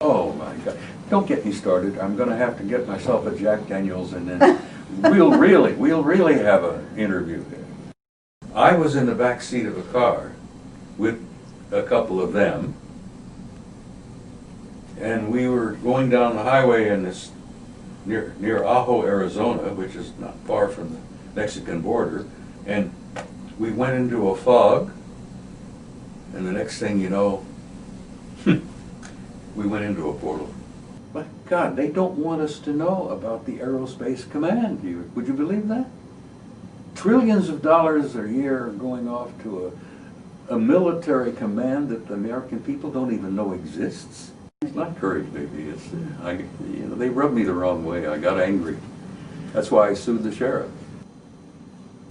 Oh my God. Don't get me started. I'm going to have to get myself a Jack Daniels and then we'll really have an interview there. I was in the back seat of a car with a couple of them, and we were going down the highway in this near Ajo, Arizona, which is not far from the Mexican border, and we went into a fog, and the next thing you know, we went into a portal. But God, they don't want us to know about the Aerospace Command. Would you believe that? Trillions of dollars a year are going off to a military command that the American people don't even know exists. It's not courage, baby. It's they rubbed me the wrong way. I got angry. That's why I sued the sheriff.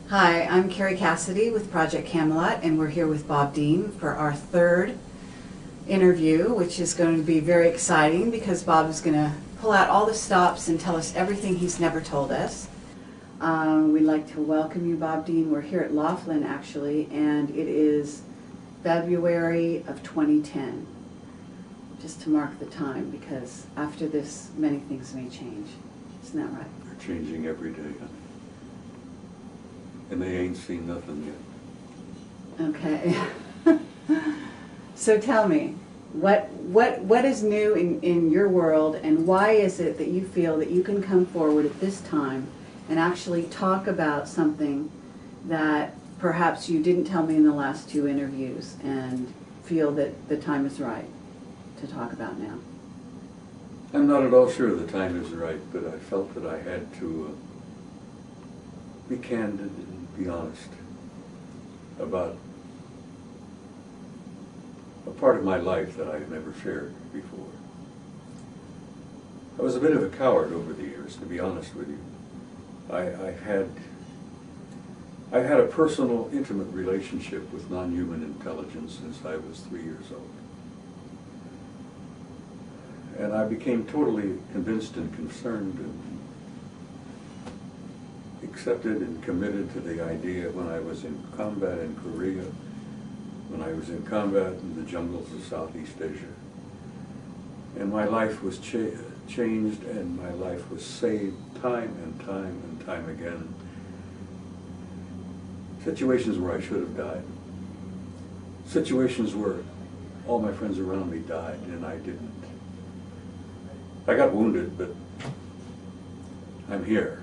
Hi, I'm Carrie Cassidy with Project Camelot, and we're here with Bob Dean for our third interview, which is going to be very exciting because Bob is going to pull out all the stops and tell us everything he's never told us. We'd like to welcome you, Bob Dean. We're here at Laughlin, actually, and it is February of 2010, just to mark the time, because after this, many things may change. Isn't that right? They're changing every day, honey. And they ain't seen nothing yet. Okay. So tell me, what is new in your world, and why is it that you feel that you can come forward at this time and actually talk about something that perhaps you didn't tell me in the last two interviews and feel that the time is right to talk about now? I'm not at all sure the time is right, but I felt that I had to be candid and be honest about a part of my life that I've never shared before. I was a bit of a coward over the years, to be honest with you. I've had a personal, intimate relationship with non-human intelligence since I was 3 years old. And I became totally convinced and concerned and accepted and committed to the idea when I was in combat in Korea, when I was in combat in the jungles of Southeast Asia. And my life was changed, and my life was saved time and time and time again. Situations where I should have died. Situations where all my friends around me died and I didn't. I got wounded, but I'm here.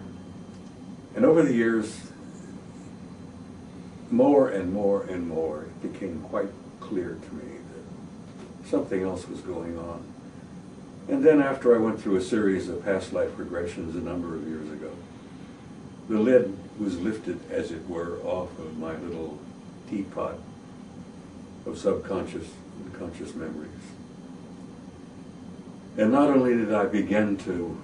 And over the years, more and more and more, it became quite clear to me that something else was going on. And then after I went through a series of past life regressions a number of years ago, the lid was lifted, as it were, off of my little teapot of subconscious and conscious memories. And not only did I begin to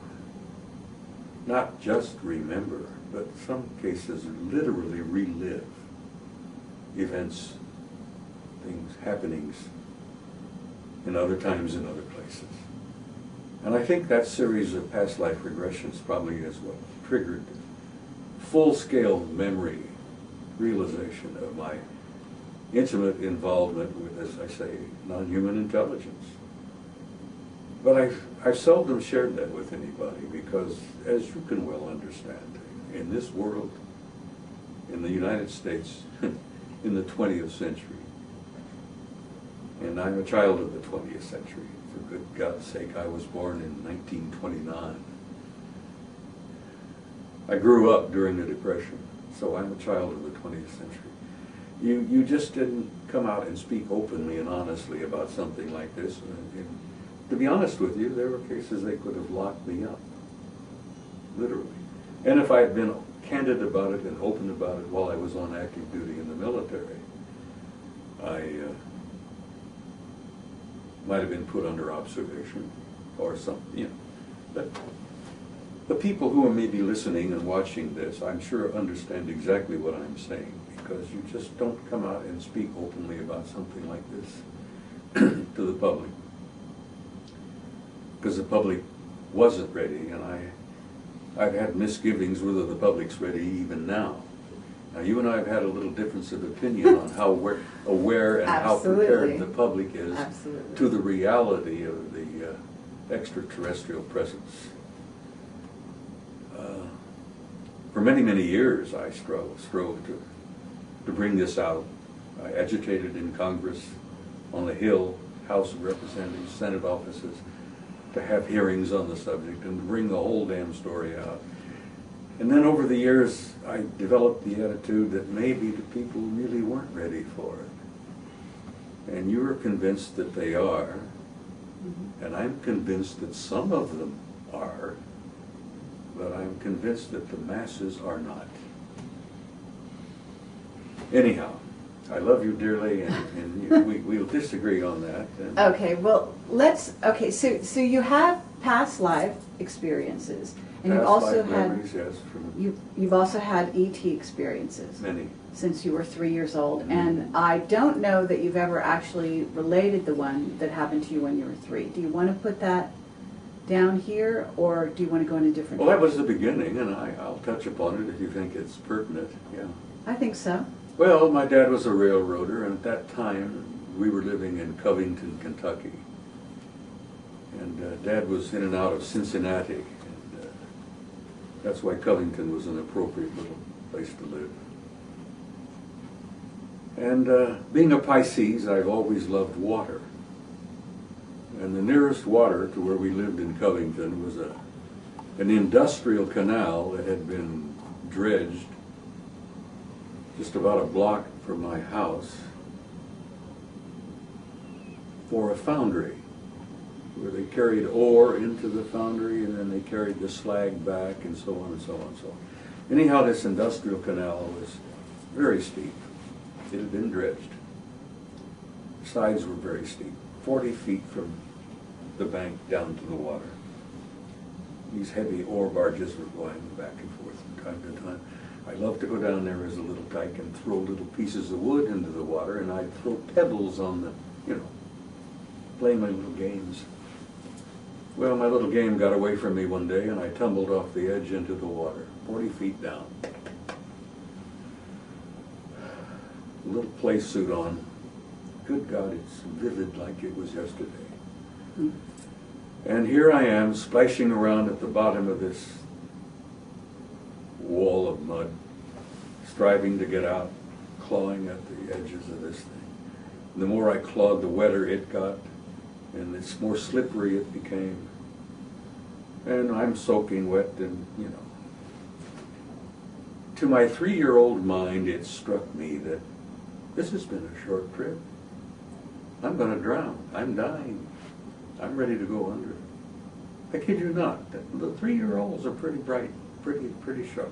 not just remember, but in some cases literally relive events, things, happenings in other times in other places. And I think that series of past life regressions probably is what triggered full-scale memory realization of my intimate involvement with, as I say, non-human intelligence. But I've seldom shared that with anybody because, as you can well understand, in this world, in the United States, in the 20th century, and I'm a child of the 20th century, for good God's sake, I was born in 1929. I grew up during the Depression, so I'm a child of the 20th century. You just didn't come out and speak openly and honestly about something like this. And to be honest with you, there were cases they could have locked me up, literally. And if I had been candid about it and open about it while I was on active duty in the military, I might have been put under observation or something, you know. But the people who are maybe listening and watching this, I'm sure understand exactly what I'm saying, because you just don't come out and speak openly about something like this to the public. Because the public wasn't ready, and I've had misgivings whether the public's ready even now. Now, you and I have had a little difference of opinion on how aware and how prepared the public is to the reality of the extraterrestrial presence. For many, many years I strove to bring this out. I agitated in Congress, on the Hill, House of Representatives, Senate offices, to have hearings on the subject and to bring the whole damn story out. And then over the years, I developed the attitude that maybe the people really weren't ready for it. And you are convinced that they are, and I'm convinced that some of them are, but I'm convinced that the masses are not. Anyhow, I love you dearly, and we'll disagree on that. And Okay, well, so you have past life experiences, and you've past also life had, memories, yes, from you've also had ET experiences many. since you were 3 years old, Mhm. and I don't know that you've ever actually related the one that happened to you when you were 3. Do you want to put that down here, or do you want to go in a different Well, that was direction? the beginning, and I'll touch upon it if you think it's pertinent, yeah. I think so. Well, my dad was a railroader, and at that time, we were living in Covington, Kentucky. And Dad was in and out of Cincinnati, and that's why Covington was an appropriate little place to live. And being a Pisces, I've always loved water. And the nearest water to where we lived in Covington was an industrial canal that had been dredged just about a block from my house for a foundry, where they carried ore into the foundry and then they carried the slag back and so on and so on and so on. Anyhow, this industrial canal was very steep. It had been dredged. The sides were very steep, 40 feet from the bank down to the water. These heavy ore barges were going back and forth from time to time. I loved to go down there as a little tyke and throw little pieces of wood into the water, and I'd throw pebbles on the, play my little games. Well, my little game got away from me one day, and I tumbled off the edge into the water, 40 feet down. A little play suit on. Good God, it's vivid like it was yesterday. And here I am, splashing around at the bottom of this wall of mud, striving to get out, clawing at the edges of this thing. And the more I clawed, the wetter it got, and the more slippery it became. And I'm soaking wet, and, To my 3-year-old mind, it struck me that this has been a short trip. I'm going to drown. I'm dying. I'm ready to go under. I kid you not. The 3-year-olds are pretty bright, pretty sharp,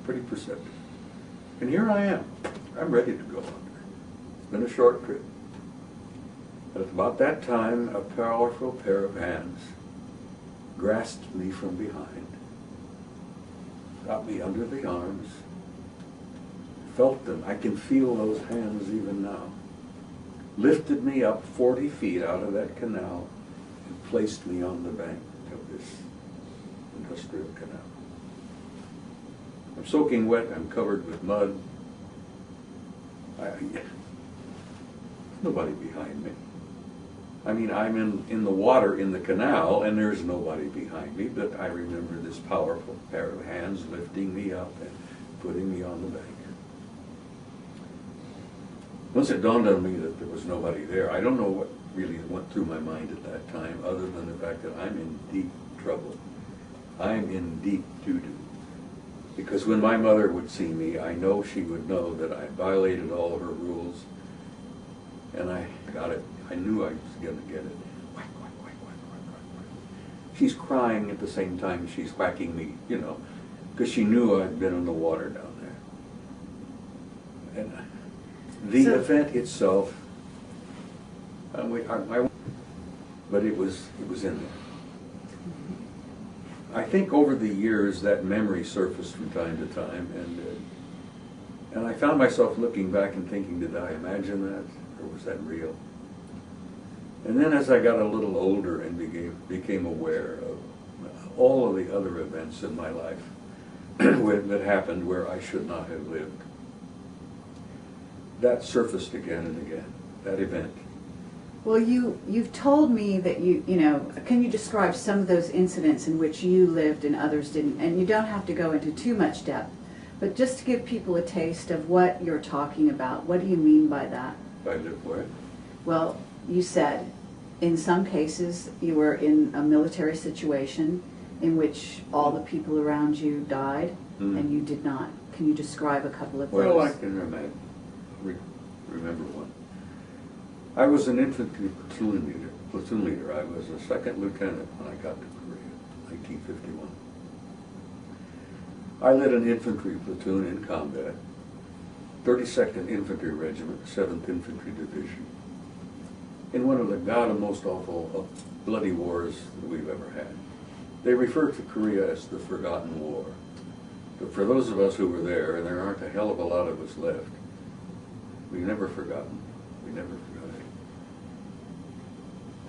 pretty perceptive. And here I am. I'm ready to go under. It's been a short trip. But at about that time, a powerful pair of hands grasped me from behind, got me under the arms, felt them. I can feel those hands even now. Lifted me up 40 feet out of that canal and placed me on the bank of this industrial canal. I'm soaking wet, I'm covered with mud. Nobody behind me. I mean, I'm in the water in the canal, and there's nobody behind me, but I remember this powerful pair of hands lifting me up and putting me on the bank. Once it dawned on me that there was nobody there, I don't know what really went through my mind at that time, other than the fact that I'm in deep trouble. I'm in deep doo-doo. Because when my mother would see me, I know she would know that I violated all her rules, and I got it. I knew I was going to get it. Whack, whack, whack, whack, whack, whack, whack. She's crying at the same time she's whacking me, because she knew I'd been in the water down there. And the event itself, but it was in there. I think over the years that memory surfaced from time to time, and I found myself looking back and thinking, did I imagine that, or was that real? And then as I got a little older and became aware of all of the other events in my life that happened where I should not have lived, that surfaced again and again, that event. Well, you've told me that can you describe some of those incidents in which you lived and others didn't? And you don't have to go into too much depth, but just to give people a taste of what you're talking about. What do you mean by that? I lived where? Well, you said in some cases you were in a military situation in which all the people around you died, and you did not. Can you describe a couple of those? Well, I can remember one. I was an infantry platoon leader. I was a second lieutenant when I got to Korea, 1951. I led an infantry platoon in combat, 32nd Infantry Regiment, 7th Infantry Division, in one of the most awful, bloody wars that we've ever had. They refer to Korea as the Forgotten War. But for those of us who were there, and there aren't a hell of a lot of us left, we've never forgotten. We never forgot it.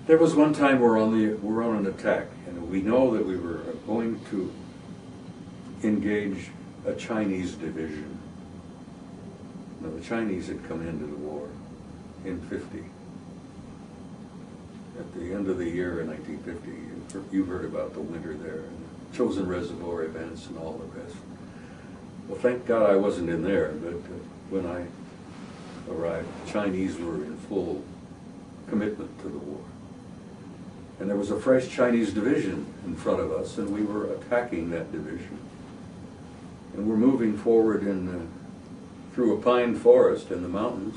There was one time we're on an attack, and we know that we were going to engage a Chinese division. Now, the Chinese had come into the war in 50. At the end of the year in 1950, you've heard about the winter there, and the Chosin Reservoir events and all the rest. Well, thank God I wasn't in there, but when I arrived, the Chinese were in full commitment to the war. And there was a fresh Chinese division in front of us, and we were attacking that division. And we're moving forward through a pine forest in the mountains,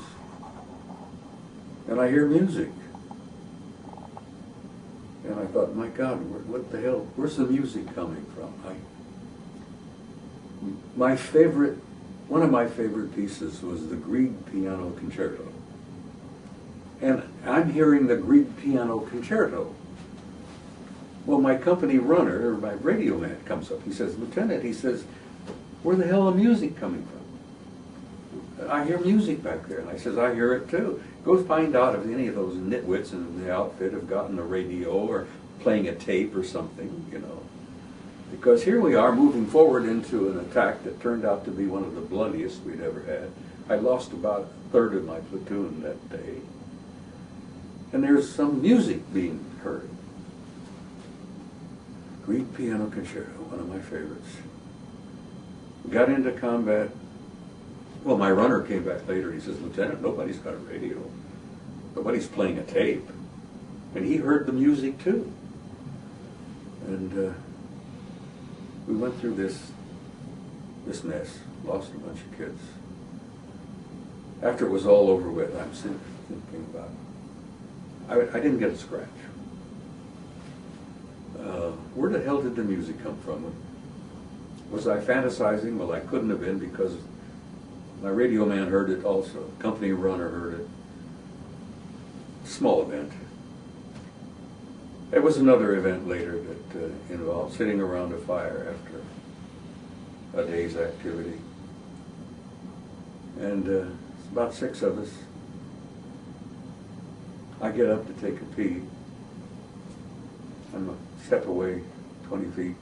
and I hear music. And I thought, my God, what the hell? Where's the music coming from? One of my favorite pieces was the Grieg Piano Concerto. And I'm hearing the Grieg Piano Concerto. Well, my company runner, or my radio man, comes up. He says, Lieutenant, he says, where the hell is the music coming from? I hear music back there. And I says, I hear it too. Go find out if any of those nitwits in the outfit have gotten a radio or playing a tape or something, Because here we are moving forward into an attack that turned out to be one of the bloodiest we'd ever had. I lost about a third of my platoon that day. And there's some music being heard. Grieg Piano Concerto, one of my favorites. Got into combat. Well, my runner came back later. He says, Lieutenant, nobody's got a radio. Nobody's playing a tape. And he heard the music too. And we went through this mess, lost a bunch of kids. After it was all over with, I'm thinking about it. I didn't get a scratch. Where the hell did the music come from? Was I fantasizing? Well, I couldn't have been, because my radio man heard it also. Company runner heard it. Small event. There was another event later that involved sitting around a fire after a day's activity. And it's about 6 of us. I get up to take a pee. I'm a step away, 20 feet.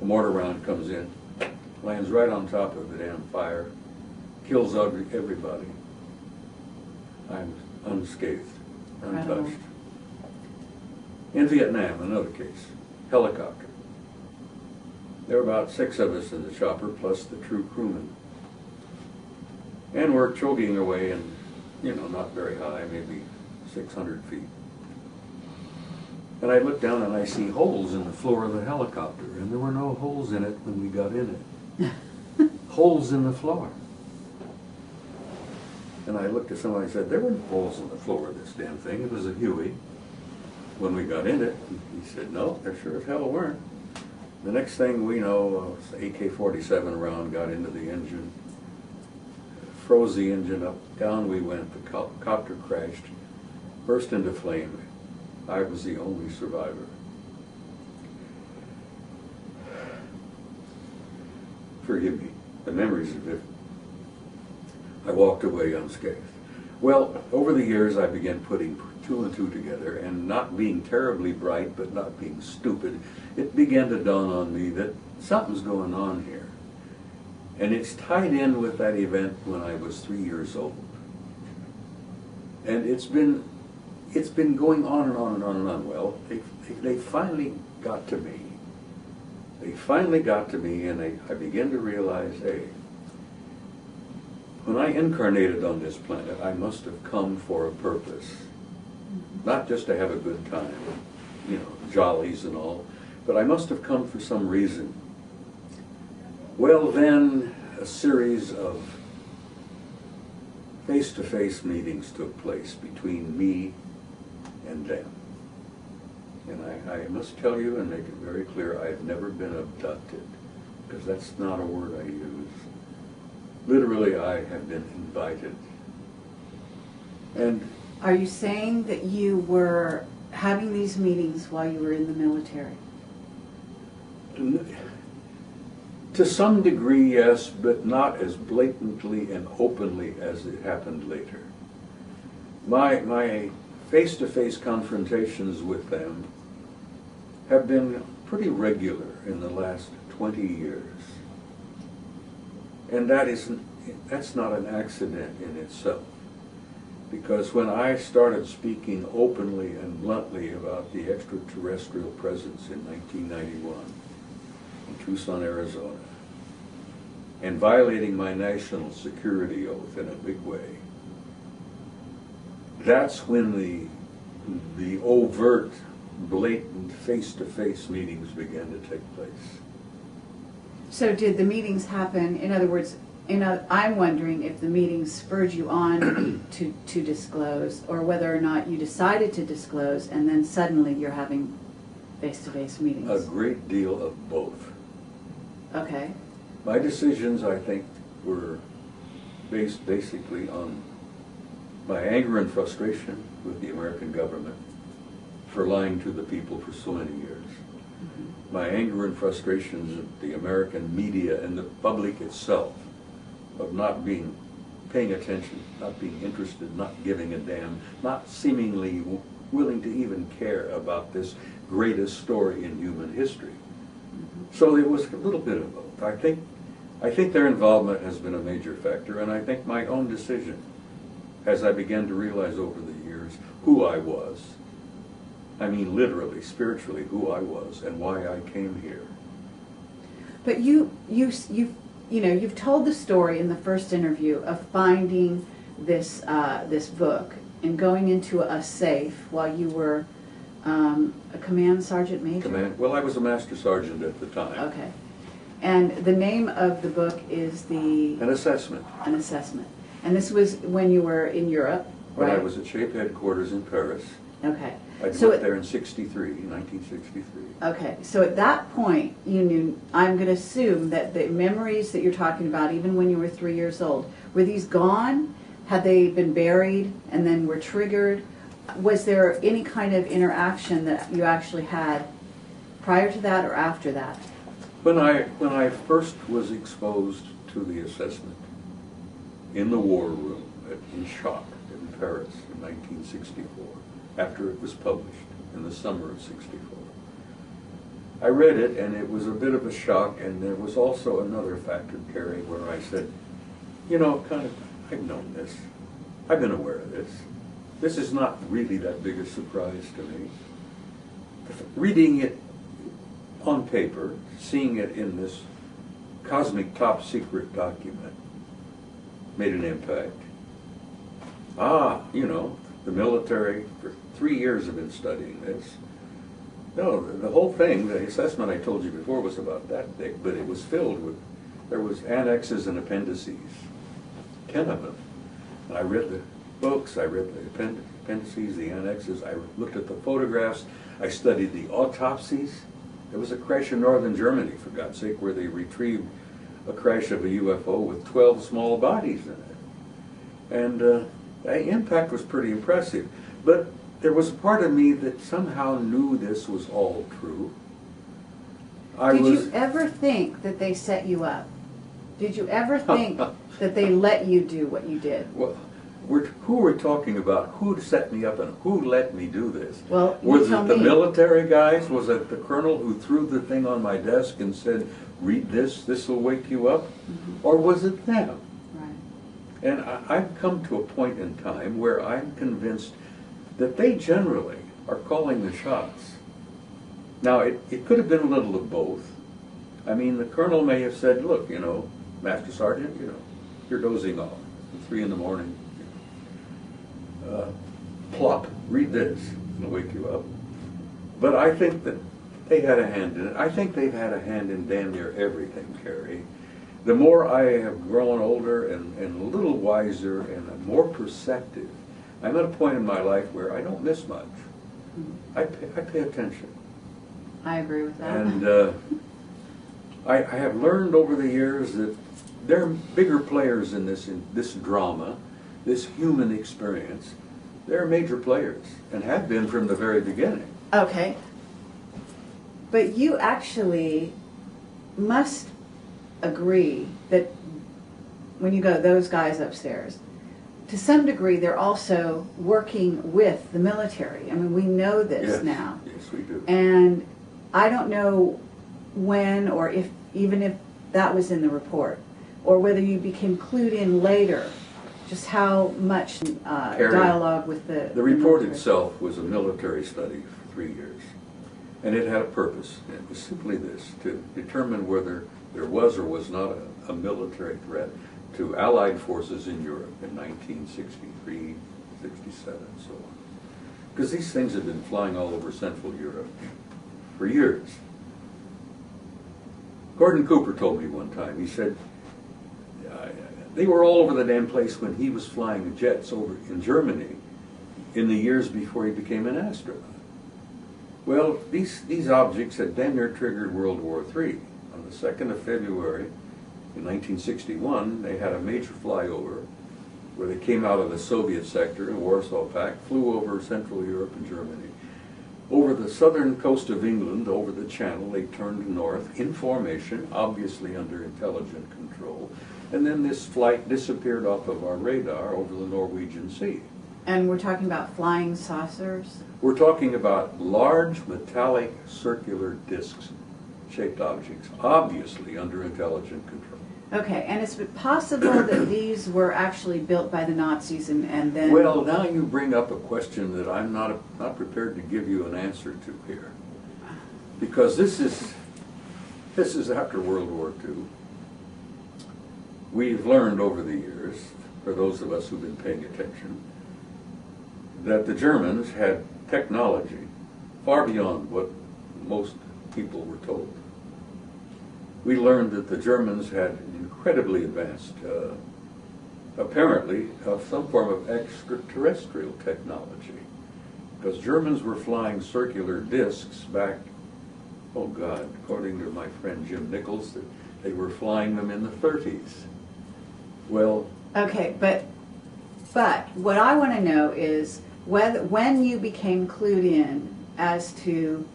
A mortar round comes in, lands right on top of the damn fire, kills everybody. I'm unscathed, untouched. In Vietnam, another case, helicopter. There were about 6 of us in the chopper, plus the true crewman. And we're choking away, and not very high, maybe 600 feet. And I look down and I see holes in the floor of the helicopter, and there were no holes in it when we got in it. Holes in the floor. And I looked at somebody and said, there weren't holes in the floor of this damn thing. It was a Huey. When we got in it, he said, no, there sure as hell weren't. The next thing we know, AK-47 round got into the engine, froze the engine up, down we went, the copter crashed, burst into flame. I was the only survivor. Forgive me, the memories of it. I walked away unscathed. Well, over the years I began putting 2 and 2 together, and not being terribly bright, but not being stupid, it began to dawn on me that something's going on here. And it's tied in with that event when I was 3 years old. And it's been it's been going on and on and on and on. Well, they finally got to me. They finally got to me, and I began to realize, hey, when I incarnated on this planet, I must have come for a purpose. Not just to have a good time, you know, jollies and all, but I must have come for some reason. Well, then a series of face-to-face meetings took place between me and them. And I must tell you and make it very clear, I've never been abducted, because that's not a word I use. Literally, I have been invited. And Are you saying that you were having these meetings while you were in the military? to some degree, yes, but not as blatantly and openly as it happened later. My face-to-face confrontations with them have been pretty regular in the last 20 years. And that's not an accident in itself. Because when I started speaking openly and bluntly about the extraterrestrial presence in 1991 in Tucson, Arizona, and violating my national security oath in a big way, that's when the overt, blatant face-to-face meetings began to take place. So did the meetings happen, in other words, I'm wondering if the meetings spurred you on to disclose, or whether or not you decided to disclose and then suddenly you're having face-to-face meetings? A great deal of both. Okay. My decisions, I think, were based basically on my anger and frustration with the American government for lying to the people for so many years. Mm-hmm. My anger and frustrations at the American media and the public itself of not paying attention, not being interested, not giving a damn, not seemingly willing to even care about this greatest story in human history. Mm-hmm. So it was a little bit of both. I think their involvement has been a major factor, and I think my own decision, as I began to realize over the years who I was, I mean literally, spiritually, who I was and why I came here. But you've told the story in the first interview of finding this book and going into a safe while you were a command sergeant major? Well, I was a master sergeant at the time. Okay. And the name of the book is An Assessment. An Assessment. And this was when you were in Europe, when right? I was at SHAPE headquarters in Paris. Okay. I went there in 1963. Okay, so at that point, you knew, I'm going to assume that the memories that you're talking about, even when you were 3 years old, were these gone? Had they been buried and then were triggered? Was there any kind of interaction that you actually had prior to that or after that? When I first was exposed to the assessment in the war room in shock in Paris in 1964, after it was published in the summer of '64. I read it, and it was a bit of a shock, and there was also another factor, Carrie, where I said, you know, I've known this. I've been aware of this. This is not really that big a surprise to me. Reading it on paper, seeing it in this cosmic top secret document, made an impact. You know, the military, for 3 years have been studying this. No, the whole thing, the assessment I told you before was about that thick, but it was filled with, there was annexes and appendices, 10 of them. And I read the books, I read the appendices, the annexes, I looked at the photographs, I studied the autopsies. There was a crash in northern Germany, for God's sake, where they retrieved a crash of a UFO with 12 small bodies in it. And the impact was pretty impressive. But there was a part of me that somehow knew this was all true. Did you ever think that they set you up? Did you ever think that they let you do what you did? Well, who we're talking about? Who set me up and who let me do this? Well, was it the military guys? Was it the colonel who threw the thing on my desk and said, read this, this will wake you up? Mm-hmm. Or was it them? Right. And I've come to a point in time where I'm convinced that they generally are calling the shots. Now, it could have been a little of both. I mean, the colonel may have said, look, you know, Master Sergeant, you know, you're dozing off at 3 in the morning. Plop, read this, and wake you up. But I think that they had a hand in it. I think they've had a hand in damn near everything, Carrie. The more I have grown older and a little wiser and more perceptive, I'm at a point in my life where I don't miss much. I pay attention. I agree with that. And I have learned over the years that there are bigger players in this drama, this human experience. They're major players and have been from the very beginning. Okay. But you actually must agree that when you go, those guys upstairs, to some degree they're also working with the military. I mean, we know this now. Yes, we do. And I don't know when or if, even if that was in the report, or whether you became clued in later, just how much dialogue with the report military. itself was a military study for 3 years. And it had a purpose. It was simply this, to determine whether there was or was not a military threat to Allied forces in Europe in 1963, 67, and so on. Because these things had been flying all over Central Europe for years. Gordon Cooper told me one time, he said, they were all over the damn place when he was flying jets over in Germany in the years before he became an astronaut. Well, these objects had damn near triggered World War III. On the 2nd of February in 1961, they had a major flyover where they came out of the Soviet sector in Warsaw Pact, flew over Central Europe and Germany. Over the southern coast of England, over the Channel, they turned north in formation, obviously under intelligent control. And then this flight disappeared off of our radar over the Norwegian Sea. And we're talking about flying saucers? We're talking about large metallic circular discs-shaped objects, obviously under intelligent control. Okay, and it's possible that these were actually built by the Nazis and then... Well, now you bring up a question that I'm not prepared to give you an answer to here. Because this is after World War II. We've learned over the years, for those of us who've been paying attention, that the Germans had technology far beyond what most people were told. We learned that the Germans had incredibly advanced, apparently, some form of extraterrestrial technology. Because Germans were flying circular discs back, oh God, according to my friend Jim Nichols, that they were flying them in the 30s. Well... Okay, but what I want to know is when you became clued in as to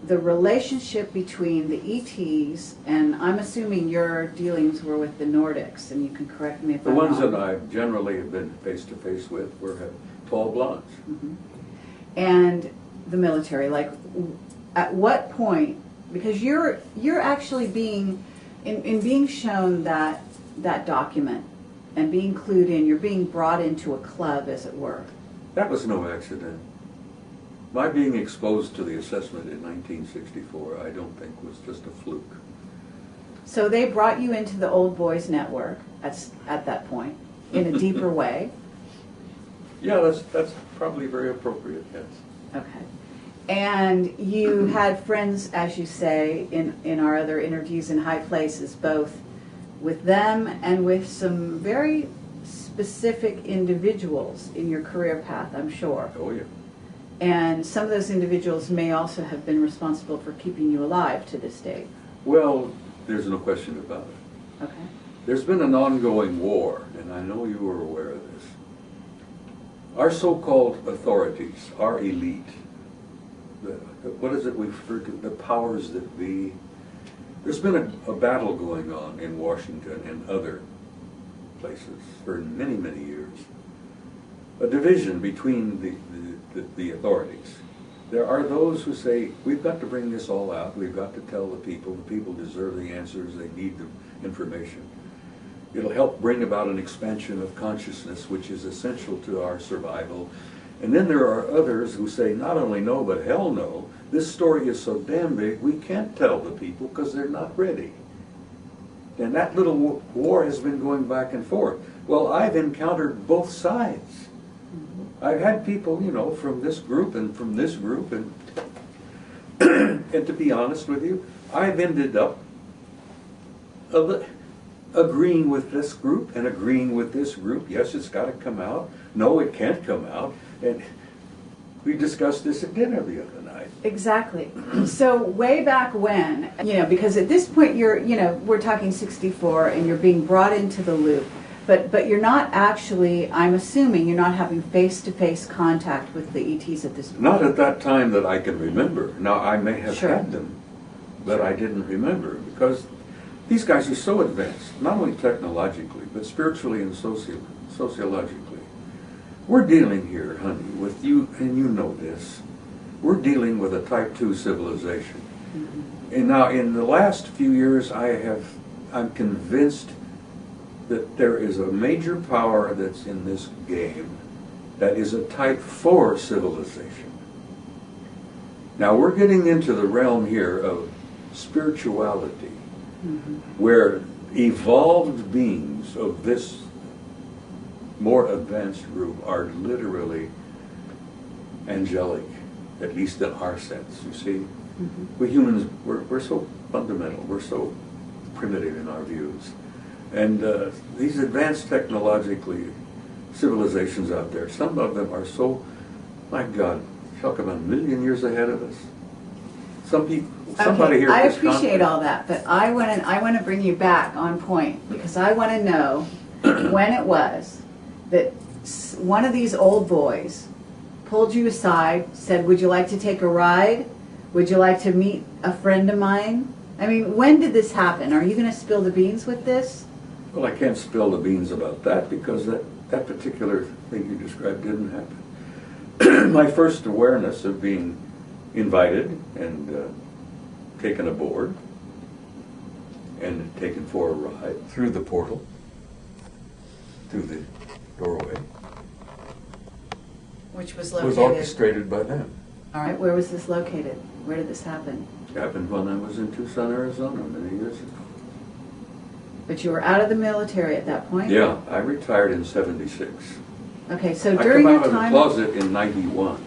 the relationship between the ETs, and I'm assuming your dealings were with the Nordics, and you can correct me if I'm wrong. The ones that I generally have been face-to-face with were tall blondes. Mm-hmm. And the military, like, at what point, because you're actually being, in being shown that document and being clued in, you're being brought into a club, as it were. That was no accident. My being exposed to the assessment in 1964, I don't think was just a fluke. So they brought you into the Old Boys Network at that point, in a deeper way. Yeah, that's probably very appropriate, yes. Okay. And you had friends, as you say, in our other interviews in high places, both with them and with some very specific individuals in your career path, I'm sure. Oh, yeah. And some of those individuals may also have been responsible for keeping you alive to this day. Well, there's no question about it. Okay. There's been an ongoing war, and I know you are aware of this. Our so-called authorities, our elite, what is it we refer to? The powers that be. There's been a battle going on in Washington and other places for many, many years. A division between the authorities. There are those who say, we've got to bring this all out, we've got to tell the people deserve the answers, they need the information. It'll help bring about an expansion of consciousness which is essential to our survival, And then there are others who say not only no, but hell no. This story is so damn big, we can't tell the people because they're not ready. And that little war has been going back and forth. Well, I've encountered both sides. I've had people, you know, from this group and from this group, and and to be honest with you, I've ended up agreeing with this group and agreeing with this group. Yes, it's got to come out. No, it can't come out. And we discussed this at dinner the other night. Exactly. So way back when, you know, because at this point you're, you know, we're talking 64 and you're being brought into the loop. But you're not actually, I'm assuming, you're not having face-to-face contact with the ETs at this point. Not at that time that I can remember. Now, I may have Sure. had them, but I didn't remember because these guys are so advanced, not only technologically, but spiritually and sociologically. We're dealing here, honey, with you, and you know this, we're dealing with a type 2 civilization. Mm-hmm. And now, in the last few years, I'm convinced that there is a major power that's in this game that is a type 4 civilization. Now we're getting into the realm here of spirituality, where evolved beings of this more advanced group are literally angelic, at least in our sense, you see. We humans, we're so fundamental, we're so primitive in our views. And these advanced technologically civilizations out there, some of them are so, my God, talk about a million years ahead of us. Some people, somebody here. I appreciate all that, but I want to bring you back on point because I want to know when it was that one of these old boys pulled you aside, said, "Would you like to take a ride? Would you like to meet a friend of mine?" I mean, when did this happen? Are you going to spill the beans with this? Well, I can't spill the beans about that because that particular thing you described didn't happen. My first awareness of being invited and taken aboard and taken for a ride through the portal, through the doorway, Which was located? was orchestrated by them. All right, where was this located? Where did this happen? It happened when I was in Tucson, Arizona many years ago. But you were out of the military at that point? Yeah, I retired in '76. Okay, so I during come your out of the time... closet in '91.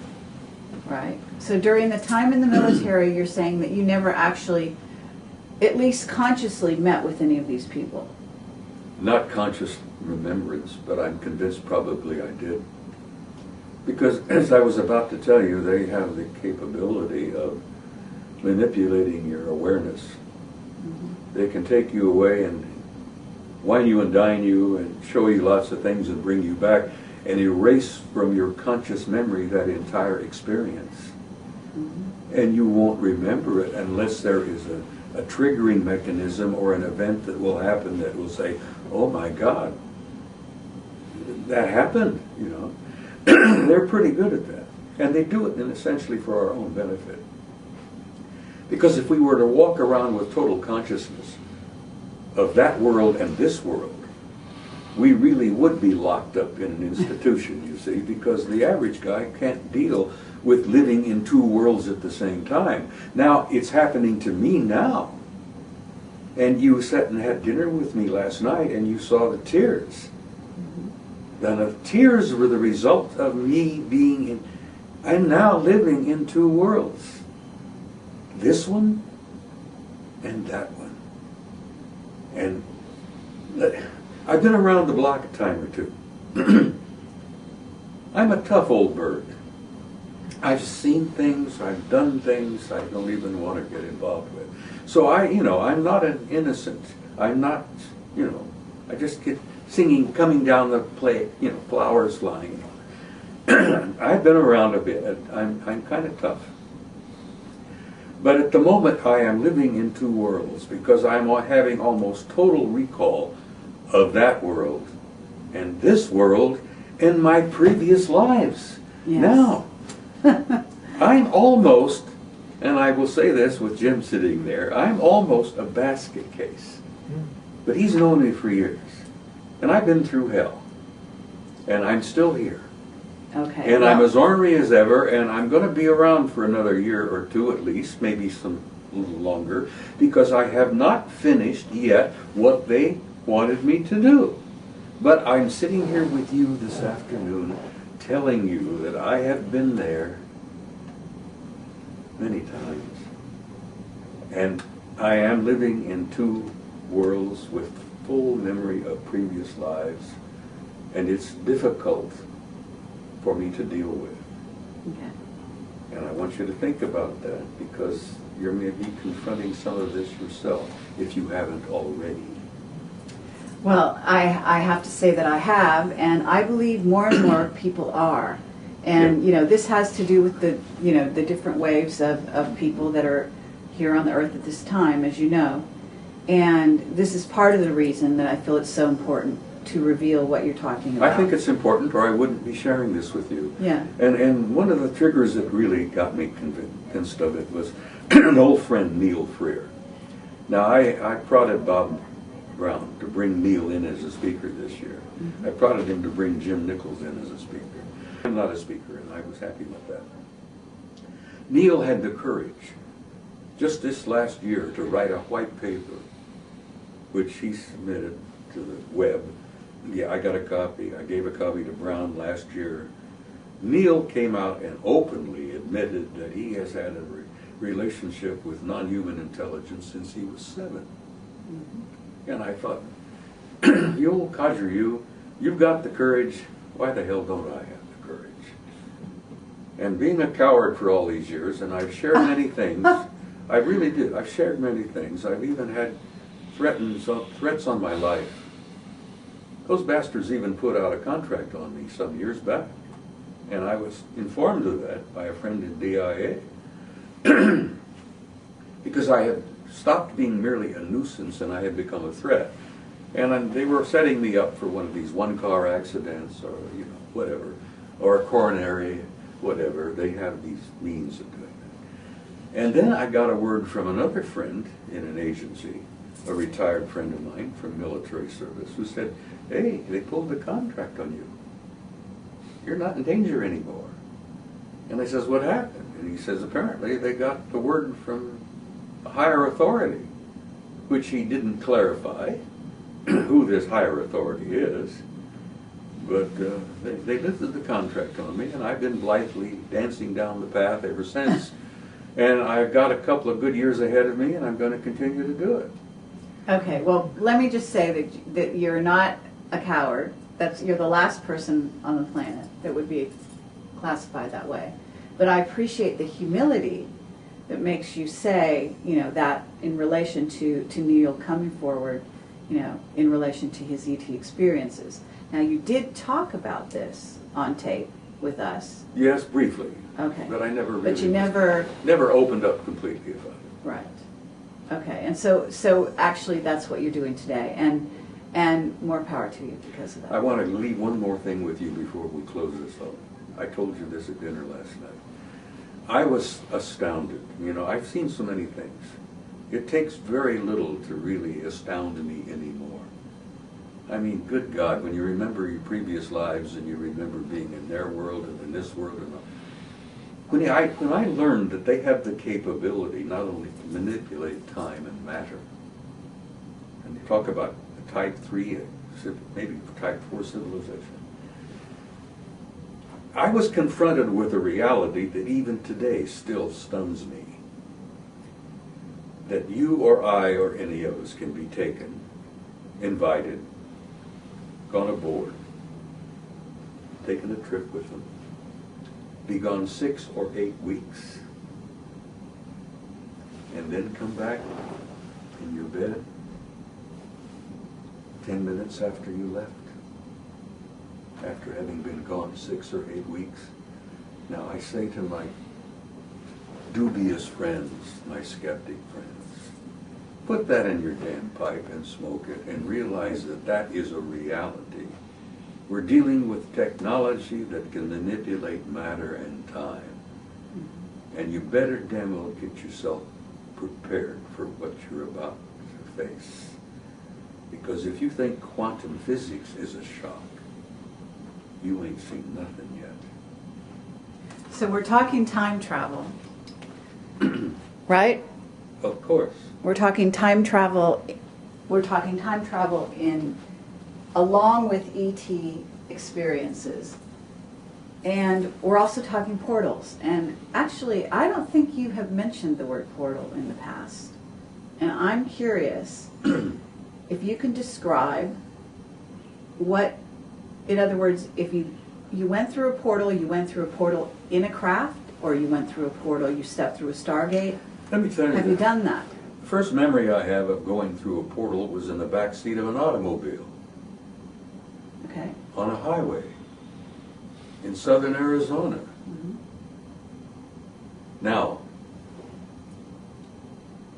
Right. So during the time in the military, you're saying that you never actually, at least consciously, met with any of these people? Not conscious remembrance, but I'm convinced probably I did. Because, as I was about to tell you, they have the capability of manipulating your awareness. They can take you away and wine you and dine you and show you lots of things and bring you back and erase from your conscious memory that entire experience. And you won't remember it unless there is a triggering mechanism or an event that will happen that will say, oh my God, that happened, you know. They're pretty good at that. And they do it essentially for our own benefit. Because if we were to walk around with total consciousness of that world and this world, we really would be locked up in an institution, you see, because the average guy can't deal with living in two worlds at the same time. Now, it's happening to me now. And you sat and had dinner with me last night and you saw the tears. Then the tears were the result of me being in, I'm now living in two worlds. This one and that one. And I've been around the block a time or two. I'm a tough old bird. I've seen things, I've done things I don't even want to get involved with. So I'm not an innocent. I'm not, I just get singing, coming down the plate, flowers flying. I've been around a bit. I'm kind of tough. But at the moment I am living in two worlds because I'm having almost total recall of that world and this world and my previous lives. Yes. Now, I'm almost, and I will say this with Jim sitting there, I'm almost a basket case. But he's known me for years. And I've been through hell. And I'm still here. Okay. And I'm well, as ornery as ever, and I'm going to be around for another year or two at least, maybe some a little longer, because I have not finished yet what they wanted me to do. But I'm sitting here with you this afternoon telling you that I have been there many times. And I am living in two worlds with full memory of previous lives, and it's difficult for me to deal with. okay. And I want you to think about that, because you're maybe confronting some of this yourself, if you haven't already. Well, I have to say that I have, and I believe more and more people are. And, Yeah. this has to do with the different waves of people that are here on the earth at this time, as you know. And this is part of the reason that I feel it's so important to reveal what you're talking about. I think it's important, or I wouldn't be sharing this with you. Yeah. And one of the triggers that really got me convinced of it was an old friend, Neil Freer. Now, I prodded Bob Brown to bring Neil in as a speaker this year. Mm-hmm. I prodded him to bring Jim Nichols in as a speaker. I'm not a speaker, and I was happy with that. Neil had the courage, just this last year, to write a white paper, which he submitted to the web. Yeah, I got a copy. I gave a copy to Brown last year. Neil came out and openly admitted that he has had a relationship with non-human intelligence since he was 7. Mm-hmm. And I thought, you old codger, you've got the courage. Why the hell don't I have the courage? And being a coward for all these years, and I've shared many things, I really did. I've shared many things. I've even had threats on my life. Those bastards even put out a contract on me some years back. And I was informed of that by a friend in DIA. Because I had stopped being merely a nuisance and I had become a threat. And they were setting me up for one of these one-car accidents, or whatever, or a coronary, whatever. They have these means of doing that. And then I got a word from another friend in an agency, a retired friend of mine from military service, who said, hey, they pulled the contract on you. You're not in danger anymore. And I says, what happened? And he says, apparently they got the word from a higher authority, which he didn't clarify who this higher authority is. But they lifted the contract on me, and I've been blithely dancing down the path ever since. And I've got a couple of good years ahead of me, and I'm going to continue to do it. Okay, well, let me just say that you're not a coward. You're the last person on the planet that would be classified that way. But I appreciate the humility that makes you say, that in relation to Neil coming forward, in relation to his ET experiences. Now, you did talk about this on tape with us. Yes, briefly. Okay. But I never really... But you never opened up completely about it. Right. Okay. And so actually that's what you're doing today, and more power to you because of that. I want to leave one more thing with you before we close this up. I told you this at dinner last night. I was astounded. I've seen so many things. It takes very little to really astound me anymore. I mean, good God, when you remember your previous lives and you remember being in their world and in this world, and when I learned that they have the capability not only to manipulate time and matter, and they talk about the type 3, maybe type 4 civilization, I was confronted with a reality that even today still stuns me. That you or I or any of us can be taken, invited, gone aboard, taken a trip with them, be gone 6 or 8 weeks, and then come back in your bed 10 minutes after you left, after having been gone 6 or 8 weeks. Now I say to my dubious friends, my skeptic friends, put that in your damn pipe and smoke it and realize that that is a reality. We're dealing with technology that can manipulate matter and time. And you better damn well get yourself prepared for what you're about to face. Because if you think quantum physics is a shock, you ain't seen nothing yet. So we're talking time travel, right? Of course. We're talking time travel. We're talking time travel in along with ET experiences. And we're also talking portals. And actually, I don't think you have mentioned the word portal in the past. And I'm curious if you can describe what, in other words, if you went through a portal, you went through a portal in a craft, or you went through a portal, you stepped through a Stargate. Let me tell you. Have you done that? The first memory I have of going through a portal was in the back seat of an automobile Okay. on a highway in southern Arizona. Mm-hmm. Now,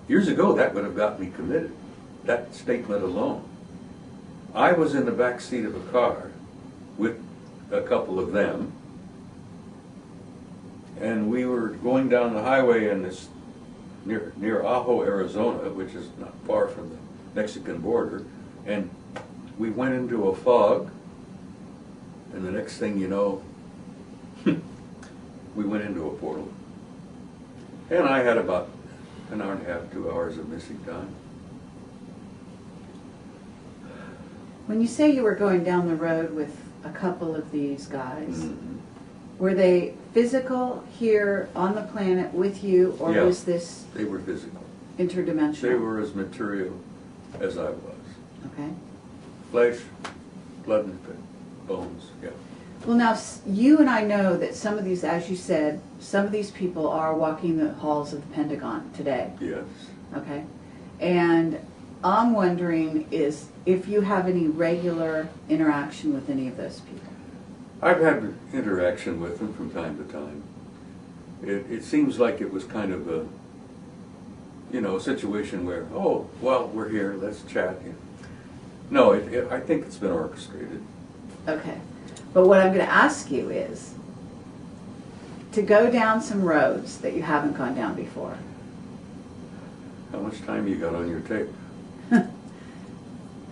years ago, that would have got me committed, that statement alone. I was in the back seat of a car with a couple of them, and we were going down the highway in this near Ajo, Arizona, which is not far from the Mexican border, and we went into a fog, and the next thing you know, we went into a portal. And I had about an hour and a half, 2 hours of missing time. When you say you were going down the road with a couple of these guys, Mhm. were they physical here on the planet with you, or Yeah. was this They were physical. interdimensional? They were as material as I was. Okay. Flesh, blood and bones, yeah. Well, now, you and I know that some of these, as you said, some of these people are walking the halls of the Pentagon today, Yes. okay? And I'm wondering is if you have any regular interaction with any of those people. I've had interaction with them from time to time. It seems like it was kind of a, situation where, oh, well, we're here, let's chat. No, I think it's been orchestrated. Okay. But what I'm going to ask you is to go down some roads that you haven't gone down before. How much time you got on your tape?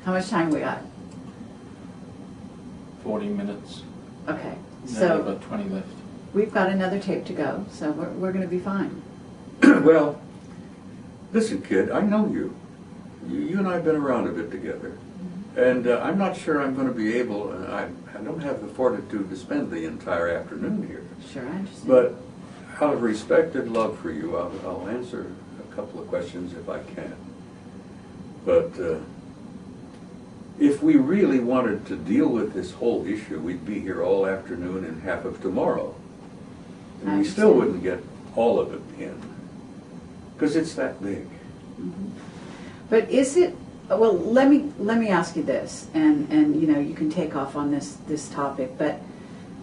How much time we got? 40 minutes. Okay. Now So about 20 left. we've got another tape to go, so we're going to be fine. Well, listen, kid, I know you. You and I have been around a bit together. And I'm not sure I'm going to be able, I don't have the fortitude to spend the entire afternoon here. Sure, I understand. But out of respect and love for you, I'll answer a couple of questions if I can. But if we really wanted to deal with this whole issue, we'd be here all afternoon and half of tomorrow. I And we still understand. wouldn't get all of it in. Because it's that big. But is it, well, let me ask you this, and you can take off on this topic, but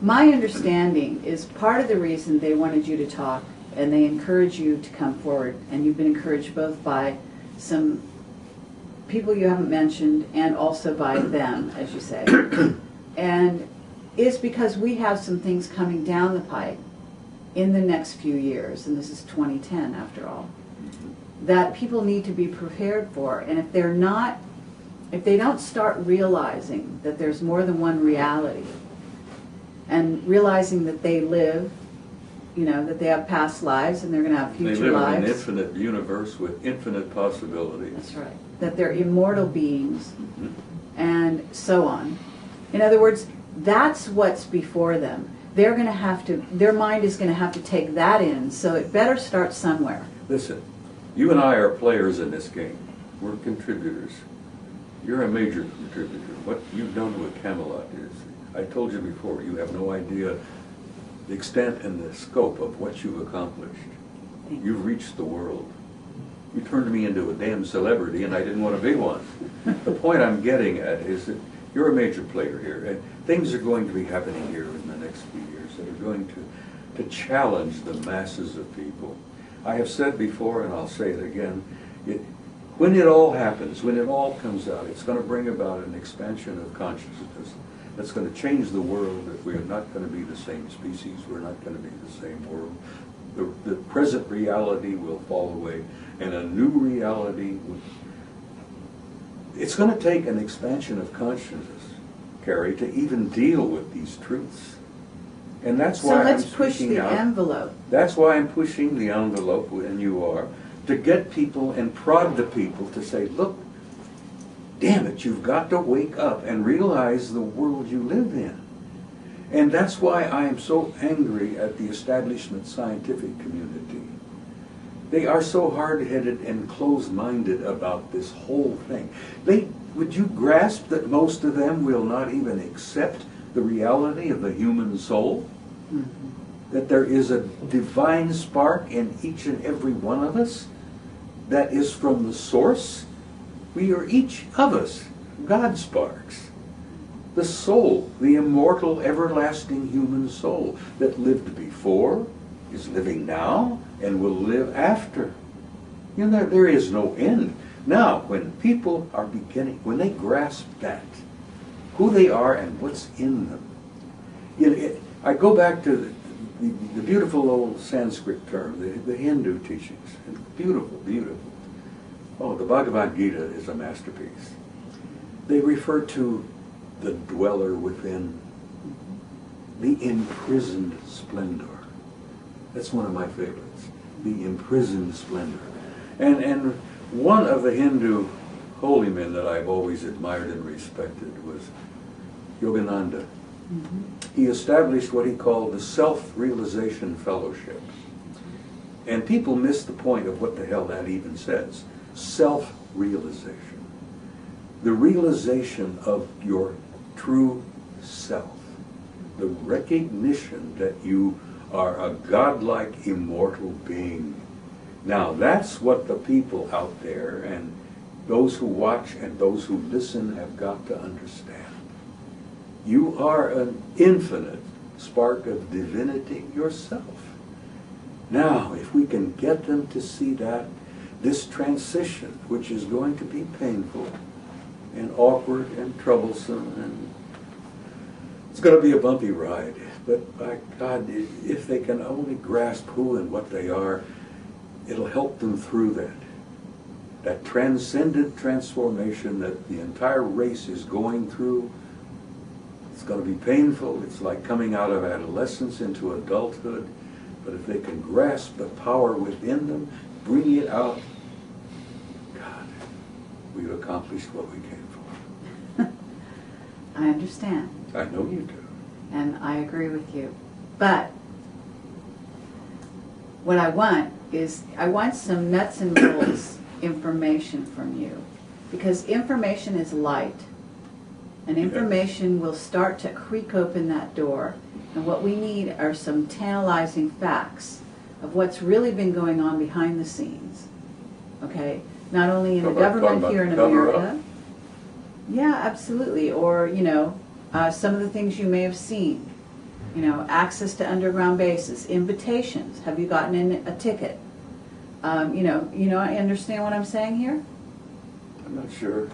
my understanding is part of the reason they wanted you to talk and they encourage you to come forward, and you've been encouraged both by some people you haven't mentioned and also by them, as you say, and is because we have some things coming down the pipe in the next few years, and this is 2010 after all, that people need to be prepared for. And if they don't start realizing that there's more than one reality, and realizing that they live, that they have past lives and they're going to have They future live in an lives. infinite universe with infinite possibilities. That's right. That they're immortal beings, Mhm. and so on. In other words, that's what's before them. They're going to have to, their mind is going to have to take that in, so it better start somewhere. Listen, you and I are players in this game. We're contributors. You're a major contributor. What you've done with Camelot is, I told you before, you have no idea the extent and the scope of what you've accomplished. Thank you. You've reached the world. You turned me into a damn celebrity, and I didn't want to be one. The point I'm getting at is that you're a major player here, and things are going to be happening here in the next few years that are going to challenge the masses of people. I have said before, and I'll say it again, when it all happens, when it all comes out, it's going to bring about an expansion of consciousness that's going to change the world. That we're not going to be the same species, we're not going to be the same world. The present reality will fall away, and a new reality it's going to take an expansion of consciousness, Carrie, to even deal with these truths. And that's So why I'm let's push speaking the out. envelope. That's why I'm pushing the envelope, and you are, to get people and prod the people to say, look, damn it, you've got to wake up and realize the world you live in. And that's why I am so angry at the establishment scientific community. They are so hard-headed and closed-minded about this whole thing. Would you grasp that most of them will not even accept the reality of the human soul? Mm-hmm. That there is a divine spark in each and every one of us that is from the source? We are each of us God sparks. The soul, the immortal, everlasting human soul that lived before, is living now, and will live after. You know, there is no end. Now, when people are when they grasp that, who they are and what's in them, I go back to the beautiful old Sanskrit term, the Hindu teachings. Beautiful, beautiful. Oh, the Bhagavad Gita is a masterpiece. They refer to the dweller within, the imprisoned splendor. That's one of my favorites, the imprisoned splendor. And one of the Hindu holy men that I've always admired and respected was Yogananda. Mm-hmm. He established what he called the Self-Realization Fellowship. And people miss the point of what the hell that even says. Self-realization. The realization of your true self. The recognition that you are a godlike, immortal being. Now, that's what the people out there and those who watch and those who listen have got to understand. You are an infinite spark of divinity yourself. Now, if we can get them to see that, this transition, which is going to be painful and awkward and troublesome, and it's going to be a bumpy ride, but by God, if they can only grasp who and what they are, it'll help them through that transcendent transformation that the entire race is going through. It's going to be painful. It's like coming out of adolescence into adulthood. But if they can grasp the power within them, bring it out, God, we've accomplished what we came for. I understand. I know you do. And I agree with you. But what I want is, I want some nuts and bolts information from you. Because information is light. And information will start to creak open that door. And what we need are some tantalizing facts of what's really been going on behind the scenes. Okay? Not only in the government here in America. Yeah, absolutely. Or, you know, some of the things you may have seen. You know, access to underground bases, invitations. Have you gotten in a ticket? You know, I understand what I'm saying here? I'm not sure.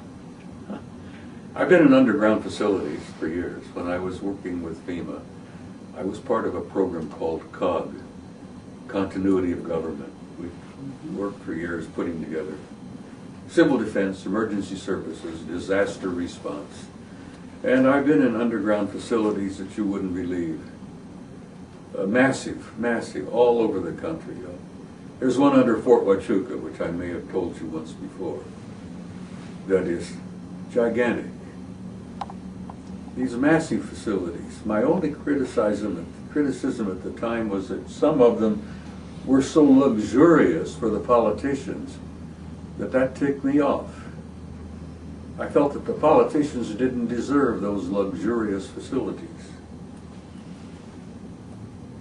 I've been in underground facilities for years. When I was working with FEMA, I was part of a program called COG, Continuity of Government. We worked for years putting together civil defense, emergency services, disaster response. And I've been in underground facilities that you wouldn't believe. Massive, massive, all over the country. There's one under Fort Huachuca, which I may have told you once before, that is gigantic. These massive facilities. My only criticism at the time was that some of them were so luxurious for the politicians that ticked me off. I felt that the politicians didn't deserve those luxurious facilities.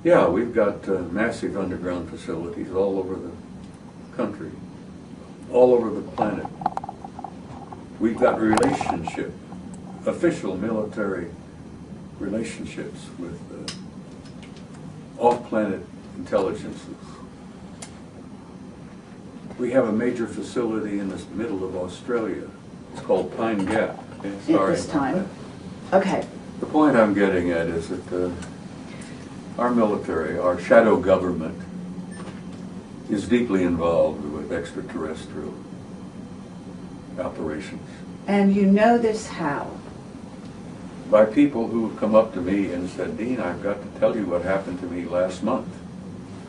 Yeah, we've got massive underground facilities all over the country, all over the planet. We've got official military relationships with off-planet intelligences. We have a major facility in the middle of Australia. It's called Pine Gap. At this time. Okay. The point I'm getting at is that our military, our shadow government, is deeply involved with extraterrestrial operations. And you know this how? by people who have come up to me and said, Dean, I've got to tell you what happened to me last month,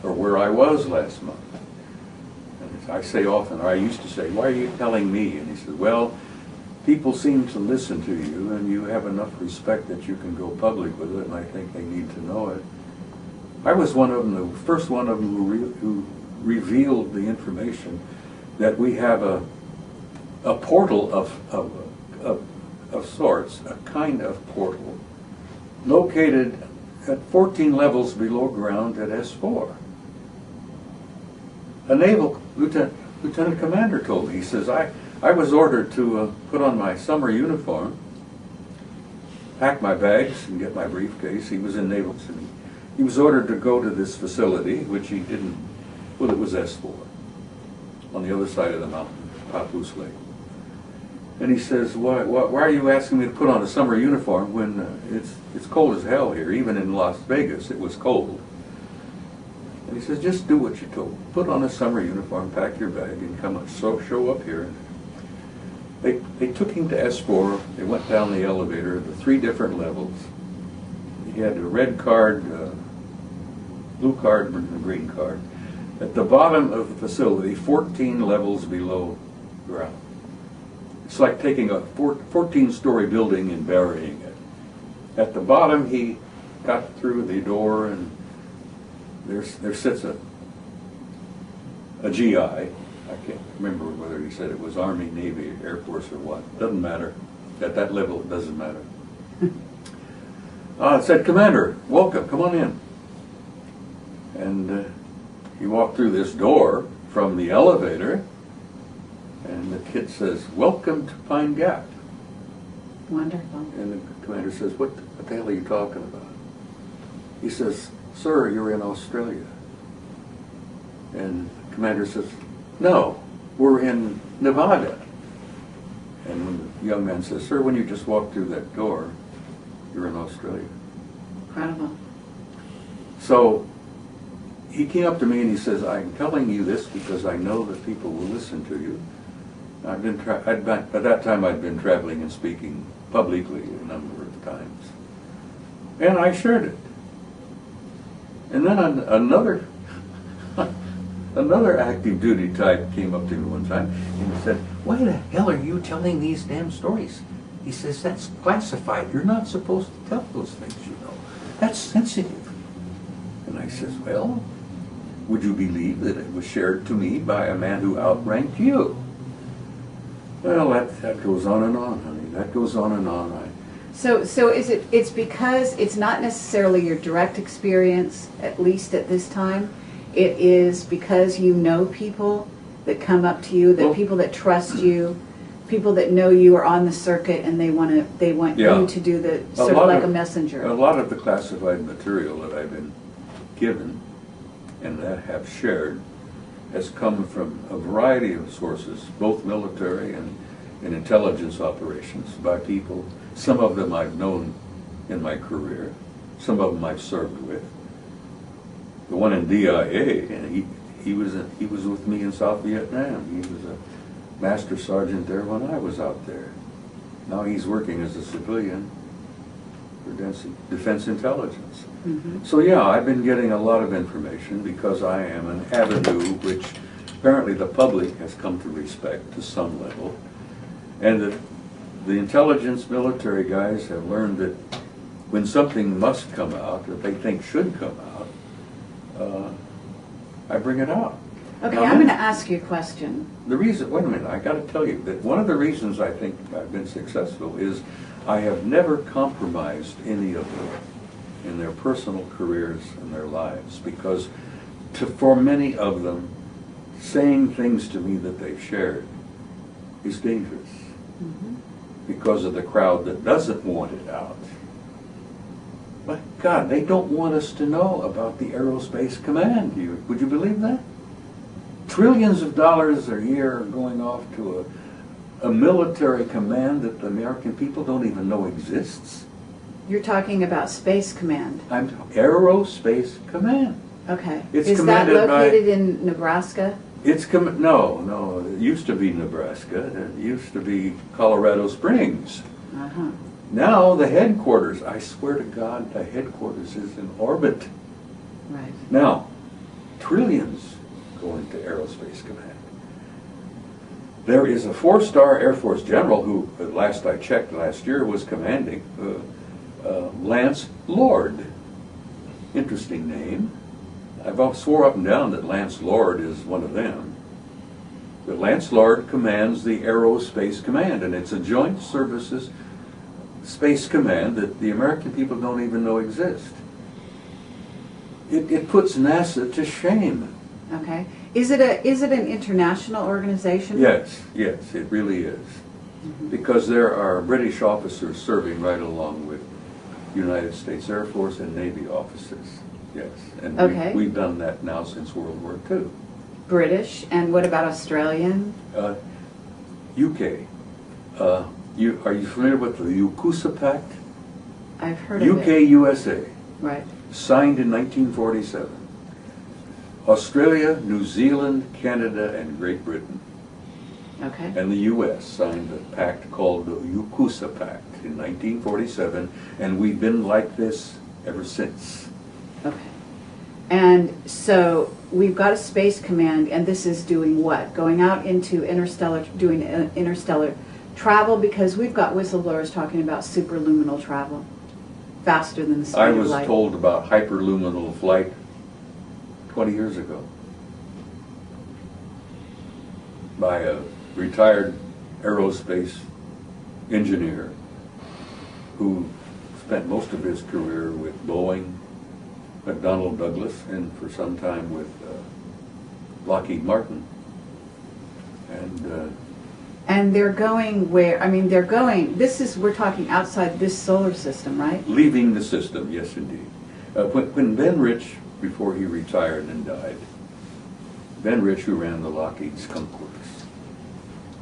or where I was last month. And I say often, or I used to say, why are you telling me? And he said, well, people seem to listen to you, and you have enough respect that you can go public with it, and I think they need to know it. I was one of them, the first one of them who revealed the information that we have a portal of sorts, a kind of portal, located at 14 levels below ground at S4. A naval lieutenant commander told me, he says, I was ordered to put on my summer uniform, pack my bags, and get my briefcase. He was in Naval City. He was ordered to go to this facility, which he didn't, well, it was S4, on the other side of the mountain, Papoose Lake. And he says, why are you asking me to put on a summer uniform when it's cold as hell here? Even in Las Vegas, it was cold. And he says, just do what you're told. Put on a summer uniform, pack your bag, and come on, show up here. They took him to S4. They went down the elevator, the 3 different levels. He had a red card, blue card, and a green card. At the bottom of the facility, 14 levels below ground. It's like taking a 14-story building and burying it. At the bottom, he got through the door, and there sits a GI. I can't remember whether he said it was Army, Navy, Air Force, or what. Doesn't matter. At that level, it doesn't matter. It said, Commander, welcome, come on in. And he walked through this door from the elevator, and the kid says, welcome to Pine Gap. Wonderful. And the commander says, what the hell are you talking about? He says, sir, you're in Australia. And the commander says, no, we're in Nevada. And when the young man says, sir, when you just walked through that door, you're in Australia. Incredible. So he came up to me and he says, I'm telling you this because I know that people will listen to you. At that time I'd been traveling and speaking publicly a number of times. And I shared it. And then another active duty type came up to me one time and he said, why the hell are you telling these damn stories? He says, that's classified. You're not supposed to tell those things, you know. That's sensitive. And I says, well, would you believe that it was shared to me by a man who outranked you? Well, that goes on and on, honey. That goes on and on. So it's because it's not necessarily your direct experience, at least at this time. It is because you know people that come up to you, that people that trust you, people that know you are on the circuit, and they want you to do the sort of like a messenger. A lot of the classified material that I've been given and that have shared has come from a variety of sources, both military and intelligence operations, by people. Some of them I've known in my career, some of them I've served with. The one in DIA, and he was with me in South Vietnam. He was a master sergeant there when I was out there. Now he's working as a civilian for Defense Intelligence. Mm-hmm. So yeah, I've been getting a lot of information because I am an avenue which apparently the public has come to respect to some level, and that the intelligence military guys have learned that when something must come out, that they think should come out, I bring it out. Okay, now, I'm going to ask you a question. The reason, wait a minute, I got to tell you that one of the reasons I think I've been successful is I have never compromised any of them in their personal careers and their lives, because for many of them, saying things to me that they've shared is dangerous because of the crowd that doesn't want it out. But God, they don't want us to know about the Aerospace Command. Would you believe that? Trillions of dollars a year are going off to a military command that the American people don't even know exists. You're talking about Space Command. I'm talking Aerospace Command. Okay. It's Is that located in Nebraska? No. It used to be Nebraska. It used to be Colorado Springs. Uh-huh. Now the headquarters, I swear to God, the headquarters is in orbit. Right. Now, trillions go into Aerospace Command. There is a 4-star Air Force general who, at last I checked last year, was commanding, Lance Lord. Interesting name. I've swore up and down that Lance Lord is one of them. But Lance Lord commands the Aerospace Command, and it's a joint services space command that the American people don't even know exist. It puts NASA to shame. Okay. Is it an international organization? Yes, it really is. Because there are British officers serving right along with United States Air Force and Navy officers. Yes, and Okay. we've done that now since World War II. British, and what about Australian? UK. Are you familiar with the UKUSA Pact? I've heard of UK, it. USA, Right. signed in 1947. Australia, New Zealand, Canada, and Great Britain, Okay. and the US signed a pact called the UKUSA Pact in 1947, and we've been like this ever since. Okay. And so we've got a space command, and this is doing what? Going out into interstellar, doing interstellar travel, because we've got whistleblowers talking about superluminal travel, faster than the speed I of was light. told about hyperluminal flight 20 years ago by a retired aerospace engineer who spent most of his career with Boeing, McDonnell Douglas, and for some time with Lockheed Martin. And they're going where? I mean, they're going, we're talking outside this solar system, right? Leaving the system, yes indeed. When Ben Rich, before he retired and died, Ben Rich, who ran the Lockheed Skunk Works,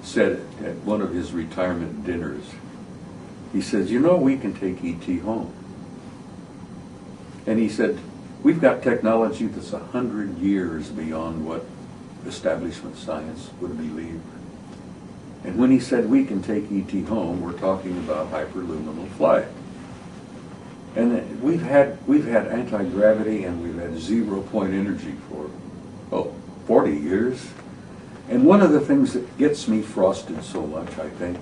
said at one of his retirement dinners, he says, you know, we can take E.T. home. And he said, we've got technology that's 100 years beyond what establishment science would believe. And when he said we can take E.T. home, we're talking about hyperluminal flight. And we've had anti-gravity and we've had 0-point energy for 40 years. And one of the things that gets me frosted so much, I think,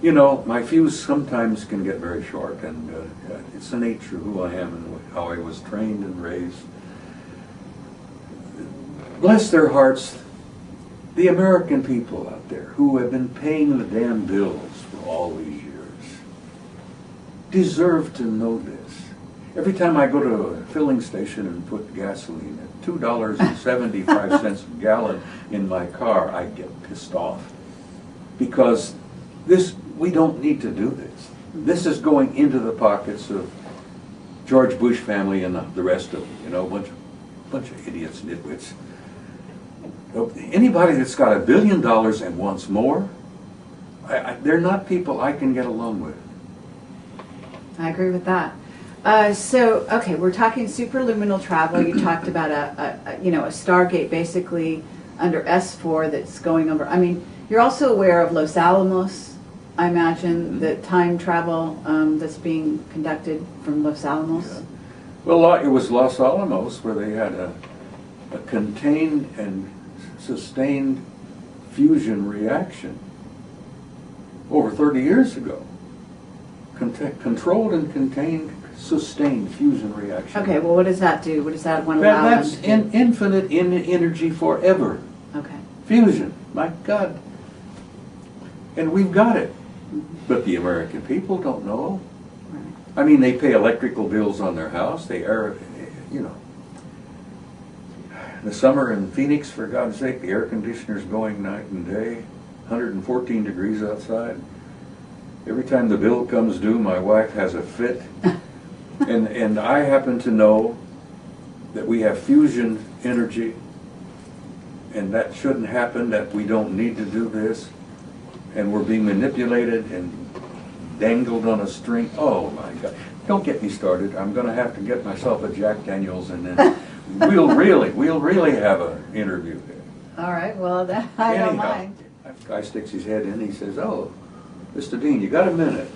you know, my fuse sometimes can get very short, and it's the nature of who I am and how I was trained and raised. Bless their hearts, the American people out there who have been paying the damn bills for all these years deserve to know this. Every time I go to a filling station and put gasoline at $2.75 a gallon in my car, I get pissed off. Because we don't need to do this. This is going into the pockets of George Bush family and the rest of them, you know, a bunch of idiots, nitwits. Anybody that's got $1 billion and wants more, they're not people I can get along with. I agree with that. So, okay, we're talking superluminal travel. You talked about a Stargate basically under S4 that's going over. I mean, you're also aware of Los Alamos, I imagine, the time travel that's being conducted from Los Alamos. Yeah. Well, it was Los Alamos where they had a contained and sustained fusion reaction over 30 years ago. Controlled and contained, sustained fusion reaction. Okay, well, what does that do? What does that one allow them That's to do? infinite in energy forever. Okay. Fusion, my God. And we've got it. But the American people don't know. Right. I mean, they pay electrical bills on their house. They are, you know. The summer in Phoenix, for God's sake, the air conditioner's going night and day, 114 degrees outside. Every time the bill comes due, my wife has a fit. And I happen to know that we have fusion energy, and that shouldn't happen, that we don't need to do this, and we're being manipulated and dangled on a string. Oh my God. Don't get me started. I'm going to have to get myself a Jack Daniels, and then we'll really have an interview here. All right, well, I don't Anyhow, mind. that guy sticks his head in, he says, oh, Mr. Dean, you got a minute?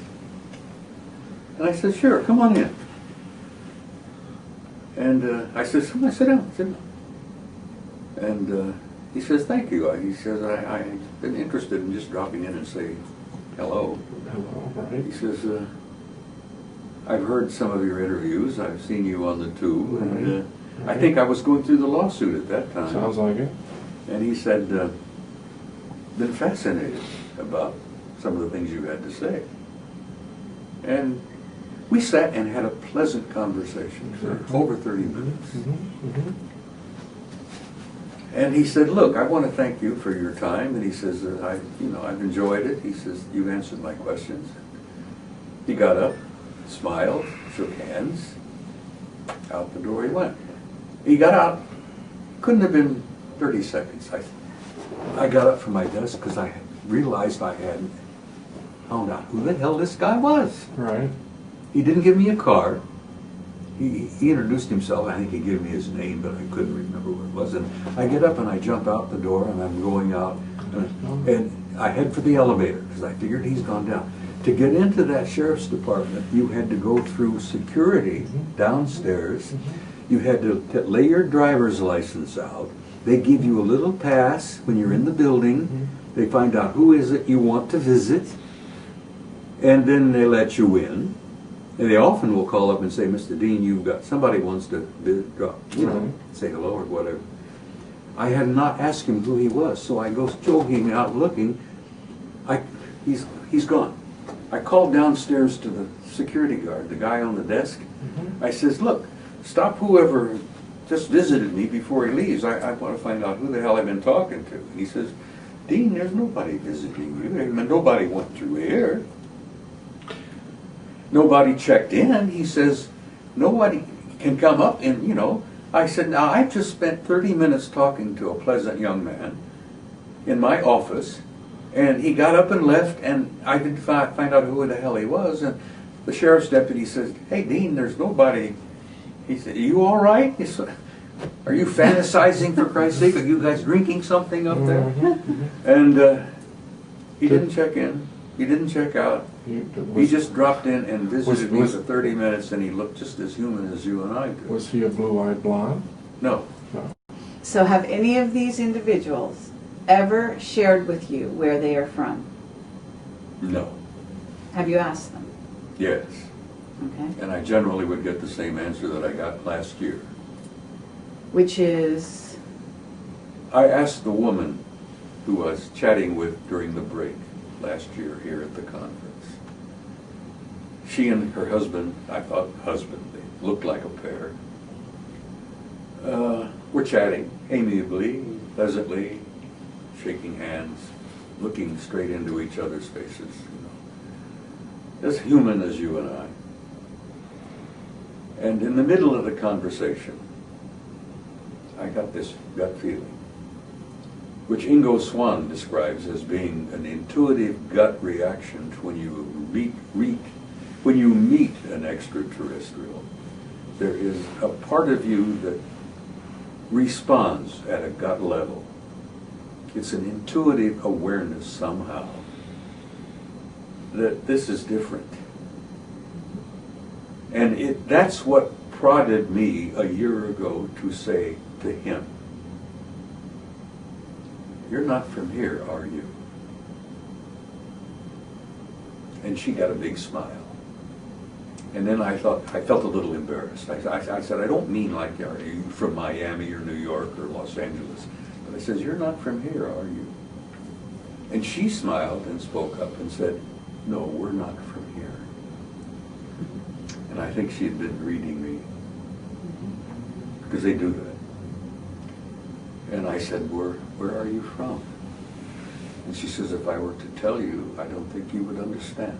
And I said, sure, come on in. And I said, come on, sit down, sit down. And he says, thank you. He says, I've been interested in just dropping in and say hello. Hello, right? He says, I've heard some of your interviews. I've seen you on the tube. And I think I was going through the lawsuit at that time. Sounds like it. And he said, been fascinated about some of the things you had to say. And we sat and had a pleasant conversation for over 30 minutes. And he said, look, I want to thank you for your time. And he says, I've enjoyed it. He says, you've answered my questions. He got up, smiled, shook hands. Out the door he went. He got out, couldn't have been 30 seconds. I got up from my desk because I realized I hadn't found out who the hell this guy was. Right. He didn't give me a card. He introduced himself. I think he gave me his name, but I couldn't remember what it was. And I get up and I jump out the door and I'm going out. And I head for the elevator because I figured he's gone down. To get into that sheriff's department, you had to go through security downstairs. You had to lay your driver's license out. They give you a little pass when you're in the building. They find out who is it you want to visit. And then they let you in. And they often will call up and say, Mr. Dean, you've got somebody wants to say hello or whatever. I had not asked him who he was, so I go jogging out looking. He's gone. I called downstairs to the security guard, the guy on the desk. I says, look, stop whoever just visited me before he leaves. I want to find out who the hell I've been talking to. And he says, Dean, there's nobody visiting you. Nobody went through here. Nobody checked in. He says, nobody can come up and, I said, now I've just spent 30 minutes talking to a pleasant young man in my office, and he got up and left, and I didn't find out who the hell he was. And the sheriff's deputy says, hey, Dean, there's nobody. He said, are you all right? He said, are you fantasizing, for Christ's sake? Are you guys drinking something up there? And he didn't check in. He didn't check out. He just dropped in and visited me for 30 minutes, and he looked just as human as you and I do. Was he a blue-eyed blonde? No. No. So have any of these individuals ever shared with you where they are from? No. Have you asked them? Yes. Okay. And I generally would get the same answer that I got last year. Which is? I asked the woman who I was chatting with during the break last year here at the conference. She and her husband, I thought husband, they looked like a pair, were chatting amiably, pleasantly, shaking hands, looking straight into each other's faces, as human as you and I. And in the middle of the conversation, I got this gut feeling, which Ingo Swann describes as being an intuitive gut reaction when you meet an extraterrestrial. There is a part of you that responds at a gut level. It's an intuitive awareness somehow that this is different. And that's what prodded me a year ago to say to him, you're not from here, are you? And she got a big smile. And then I felt a little embarrassed. I said, I don't mean like, are you from Miami or New York or Los Angeles? But I said, you're not from here, are you? And she smiled and spoke up and said, no, we're not from here. And I think she had been reading me, because they do that. And I said, where are you from? And she says, if I were to tell you, I don't think you would understand.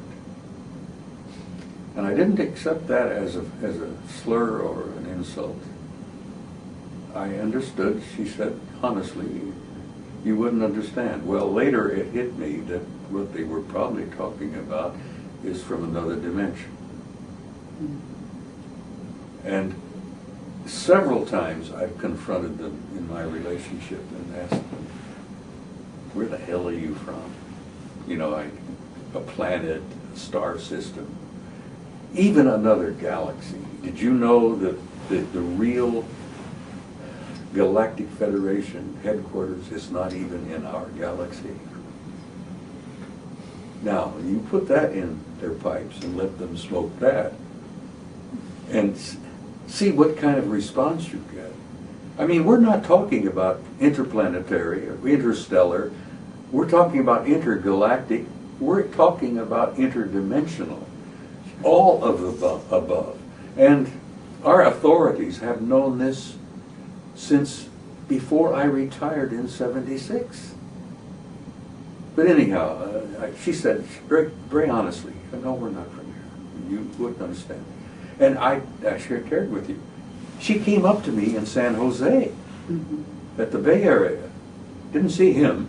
And I didn't accept that as a slur or an insult. I understood. She said, honestly, you wouldn't understand. Well, later it hit me that what they were probably talking about is from another dimension. And several times I've confronted them in my relationship and asked them, where the hell are you from? a planet, a star system, even another galaxy. Did you know that the real Galactic Federation headquarters is not even in our galaxy? Now, you put that in their pipes and let them smoke that, and see what kind of response you get. I mean, we're not talking about interplanetary or interstellar. We're talking about intergalactic. We're talking about interdimensional. All of the above. And our authorities have known this since before I retired in '76. But anyhow, she said very, very honestly, no, we're not from here. You wouldn't understand. And I shared with you. She came up to me in San Jose, at the Bay Area. Didn't see him.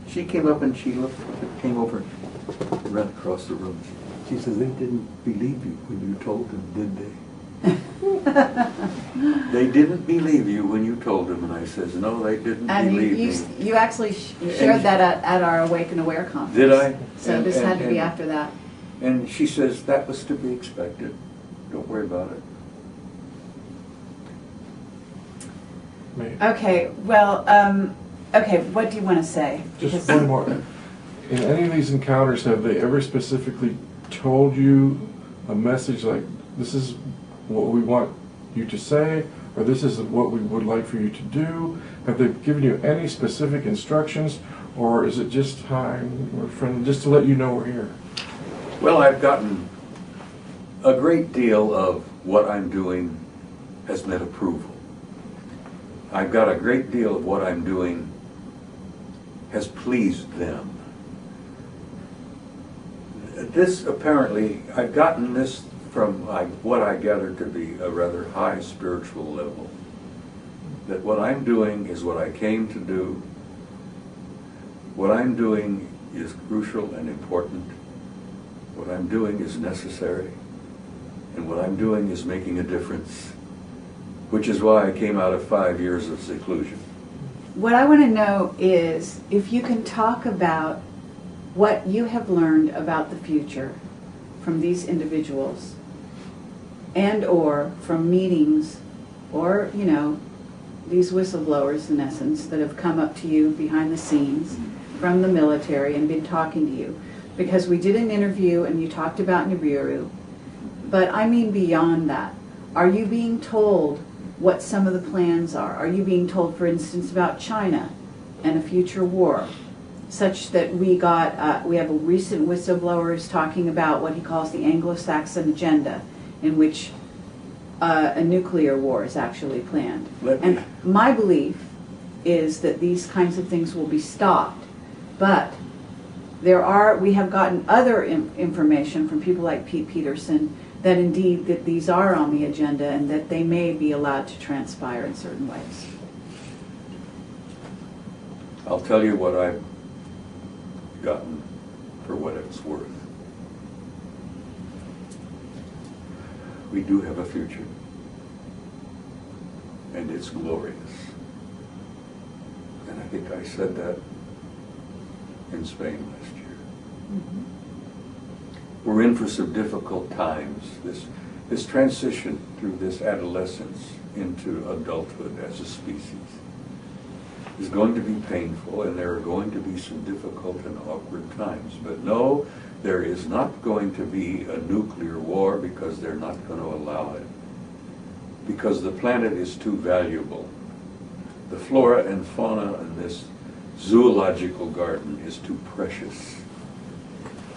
She came up and she looked, came over and ran across the room. She says, they didn't believe you when you told them, did they? They didn't believe you when you told them. And I says, no, they didn't believe me. You actually shared that at our Awake and Aware conference. Did I? So this had to be after that. And she says, that was to be expected. Don't worry about it. Okay, well, okay, what do you want to say? Just one more. In any of these encounters, have they ever specifically told you a message like, this is what we want you to say, or this is what we would like for you to do? Have they given you any specific instructions, or is it just, hi, we're friendly, just to let you know we're here? Well, I've gotten a great deal of what I'm doing has met approval. I've got a great deal of what I'm doing has pleased them. This apparently, I've gotten this from what I gather to be a rather high spiritual level. That what I'm doing is what I came to do. What I'm doing is crucial and important. What I'm doing is necessary. And what I'm doing is making a difference. Which is why I came out of 5 years of seclusion. What I want to know is if you can talk about what you have learned about the future from these individuals and or from meetings or, you know, these whistleblowers in essence that have come up to you behind the scenes from the military and been talking to you. Because we did an interview and you talked about Nibiru, but I mean beyond that. Are you being told what some of the plans are? Are you being told, for instance, about China and a future war, such that we have a recent whistleblowers talking about what he calls the Anglo-Saxon agenda, in which a nuclear war is actually planned. And my belief is that these kinds of things will be stopped, but we have gotten other information from people like Pete Peterson that indeed that these are on the agenda and that they may be allowed to transpire in certain ways. I'll tell you what I've gotten for what it's worth. We do have a future, and it's glorious. And I think I said that in Spain last year. Mm-hmm. We're in for some difficult times. This transition through this adolescence into adulthood as a species is going to be painful, and there are going to be some difficult and awkward times. But no, there is not going to be a nuclear war because they're not going to allow it. Because the planet is too valuable. The flora and fauna in this zoological garden is too precious.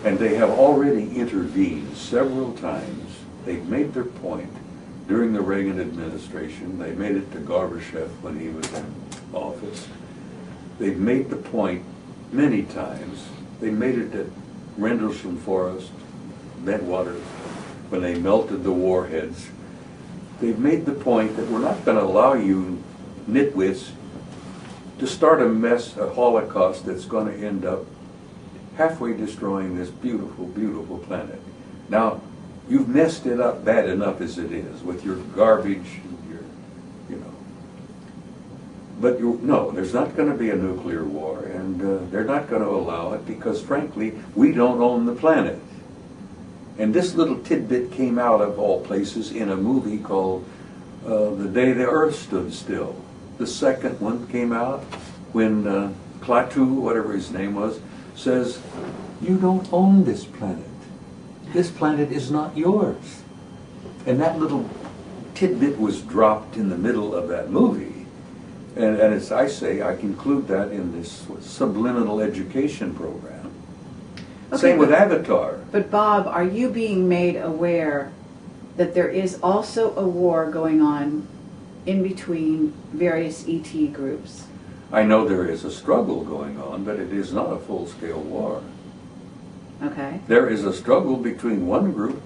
And they have already intervened several times. They've made their point during the Reagan administration. They made it to Gorbachev when he was in office. They've made the point many times. They made it at Rendlesham Forest, Bentwater, when they melted the warheads. They've made the point that we're not going to allow you nitwits to start a mess, a holocaust that's going to end up halfway destroying this beautiful, beautiful planet. Now, you've messed it up bad enough as it is with your garbage and your, But no, there's not going to be a nuclear war, and they're not going to allow it because, frankly, we don't own the planet. And this little tidbit came out of all places in a movie called The Day the Earth Stood Still. The second one came out when Klaatu, whatever his name was, says, "You don't own this planet. This planet is not yours." And that little tidbit was dropped in the middle of that movie. And as I say, I conclude that in this subliminal education program. Okay, Same with Avatar. But Bob, are you being made aware that there is also a war going on in between various ET groups? I know there is a struggle going on, but it is not a full-scale war. Okay. There is a struggle between one group.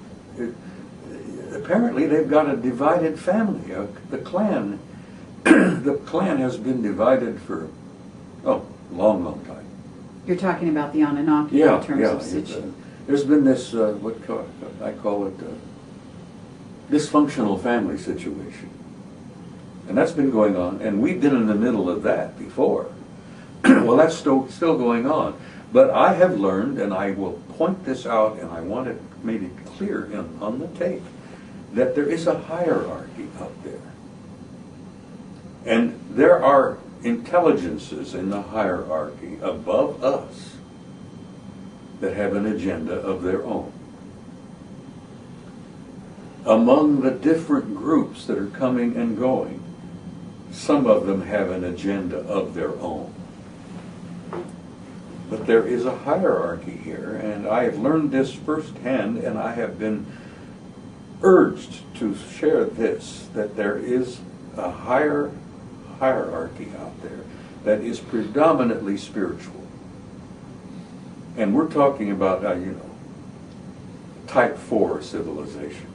Apparently, they've got a divided family. The clan, the clan has been divided for a long, long time. You're talking about the Anunnaki Yeah, in terms yeah. of situation. There's been this I call it dysfunctional family situation, and that's been going on. And we've been in the middle of that before. Well, that's still going on. But I have learned, and I will point this out, and I want it made it clear on the tape, that there is a hierarchy out there. And there are intelligences in the hierarchy above us that have an agenda of their own. Among the different groups that are coming and going, some of them have an agenda of their own. But there is a hierarchy here, and I have learned this firsthand, and I have been urged to share this, that there is a higher hierarchy out there that is predominantly spiritual. And we're talking about, type 4 civilization.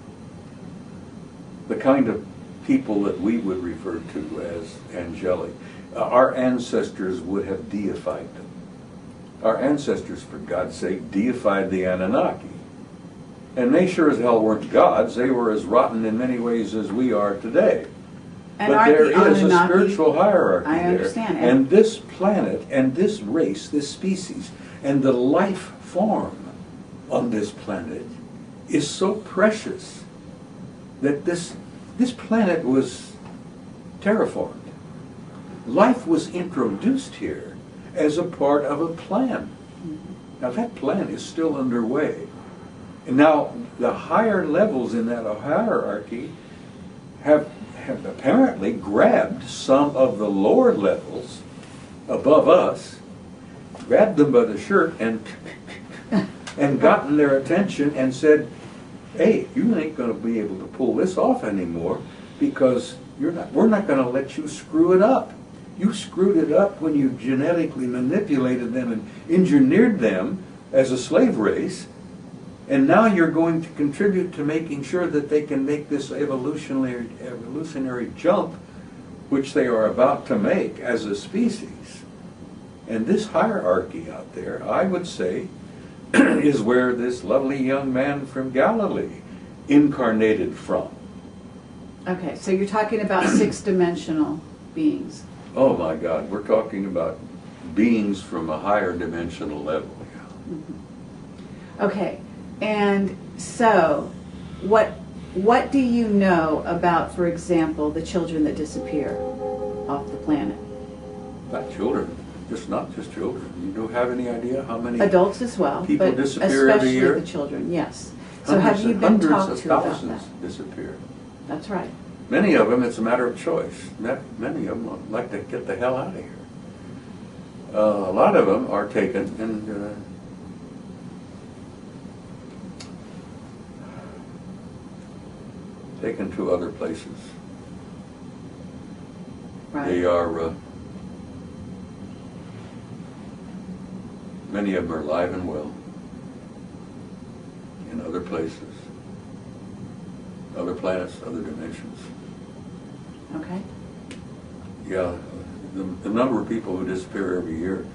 The kind of people that we would refer to as angelic. Our ancestors would have deified them. Our ancestors, for God's sake, deified the Anunnaki. And they sure as hell weren't gods. They were as rotten in many ways as we are today. And but aren't there the is a Anunnaki- spiritual hierarchy I there. understand. And this planet and this race, this species, and the life form on this planet is so precious that this planet was terraformed. Life was introduced here as a part of a plan. Now that plan is still underway. And now the higher levels in that hierarchy have apparently grabbed some of the lower levels above us, grabbed them by the shirt and gotten their attention and said, "Hey, you ain't going to be able to pull this off anymore because we're not going to let you screw it up. You screwed it up when you genetically manipulated them and engineered them as a slave race, and now you're going to contribute to making sure that they can make this evolutionary jump, which they are about to make as a species." And this hierarchy out there, I would say, is where this lovely young man from Galilee incarnated from. Okay, so you're talking about six-dimensional beings. Oh my God, we're talking about beings from a higher dimensional level. Okay, and so what do you know about, for example, the children that disappear off the planet? Not children, not just children. You don't have any idea how many Adults as well, people but disappear every especially year? the children, yes. So have you been hundreds talked of to about thousands that? disappear. That's right. Many of them, it's a matter of choice. Many of them would like to get the hell out of here. A lot of them are taken and taken to other places. Right. They are, many of them are alive and well in other places, other planets, other dimensions. Okay. Yeah, the number of people who disappear every year,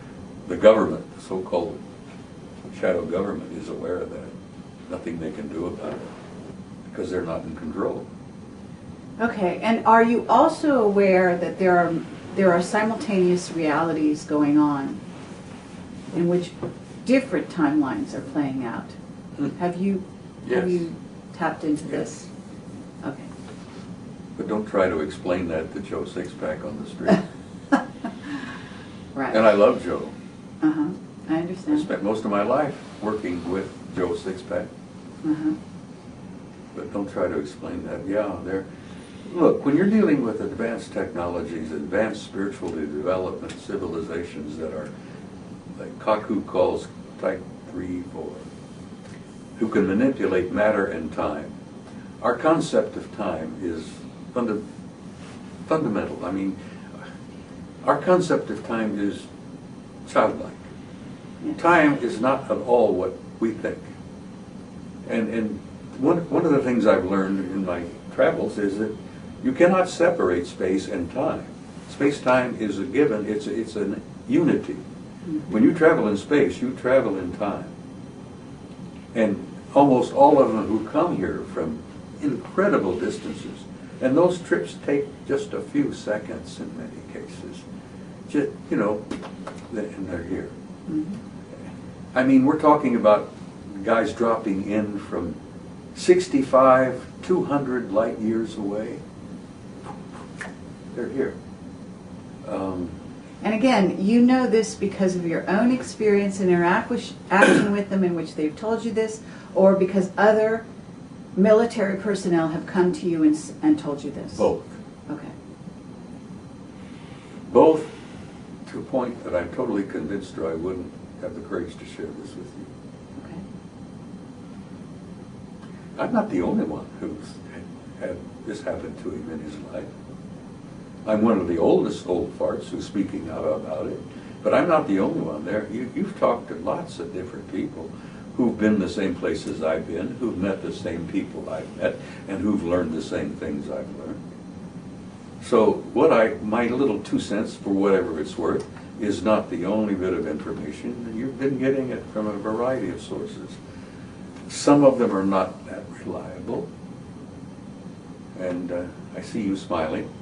the government, the so-called shadow government, is aware of that. Nothing they can do about it because they're not in control. Okay, and are you also aware that there are there are simultaneous realities going on in which different timelines are playing out. Have you Yes. tapped into this? Okay. But don't try to explain that to Joe Sixpack on the street. Right. And I love Joe. Uh-huh. I I understand. spent most of my life working with Joe Sixpack. Uh-huh. But don't try to explain that. Yeah, look, when you're dealing with advanced technologies, advanced spiritual development, civilizations that are, like Kaku calls type 3, 4, who can manipulate matter and time, our concept of time is fundamental. I mean, our concept of time is childlike. Yes. Time is not at all what we think. And one of the things I've learned in my travels is that you cannot separate space and time. Space-time is a given, it's a unity. When you travel in space, you travel in time. And almost all of them who come here from incredible distances, and those trips take just a few seconds in many cases, just, and they're here. I mean, we're talking about guys dropping in from 65, 200 light years away. They're here. And again, you know this because of your own experience and interaction with them in which they've told you this, or because other military personnel have come to you and told you this? Both. Okay. Both to a point that I'm totally convinced or I wouldn't have the courage to share this with you. Okay. I'm not the only one who's had this happen to him in his life. I'm one of the oldest old farts who's speaking out about it, but I'm not the only one there. You've talked to lots of different people who've been the same places I've been, who've met the same people I've met, and who've learned the same things I've learned. So my little 2 cents, for whatever it's worth, is not the only bit of information. You've been getting it from a variety of sources. Some of them are not that reliable, and I see you smiling,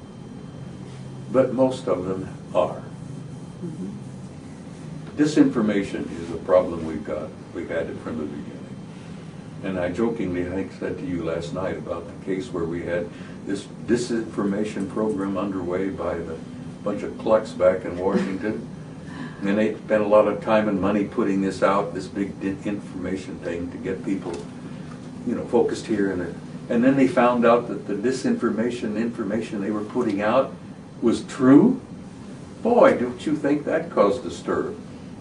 but most of them are. Disinformation is a problem we've got. We've had it from the beginning. And I jokingly, I think, said to you last night about the case where we had this disinformation program underway by the bunch of clucks back in Washington. And they spent a lot of time and money putting this out, this big information thing to get people, focused here. And then they found out that the disinformation information they were putting out was true. Boy, don't you think that caused a stir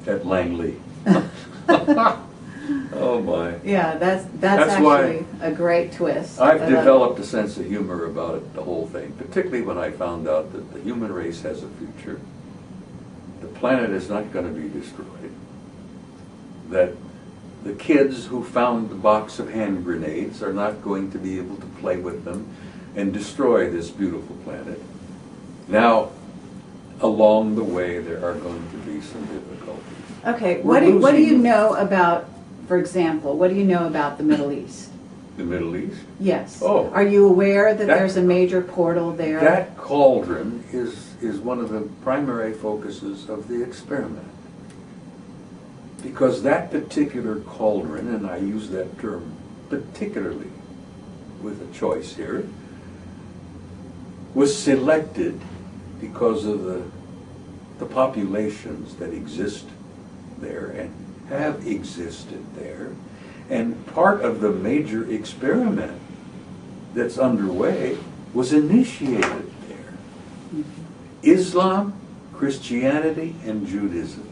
at Langley? Oh my. Yeah, that's why actually a great twist. I've But, developed a sense of humor about it, the whole thing, particularly when I found out that the human race has a future. The planet is not going to be destroyed. That the kids who found the box of hand grenades are not going to be able to play with them and destroy this beautiful planet. Now, along the way, there are going to be some difficulties. Okay, We're what do you losing- know about, for example, what do you know about the Middle East? The Middle East? Yes. Oh. Are you aware that That- there's a major portal there? That cauldron is one of the primary focuses of the experiment. Because that particular cauldron, and I use that term particularly with a choice here, was selected because of the populations that exist there and have existed there. And part of the major experiment that's underway was initiated there. Islam, Christianity, and Judaism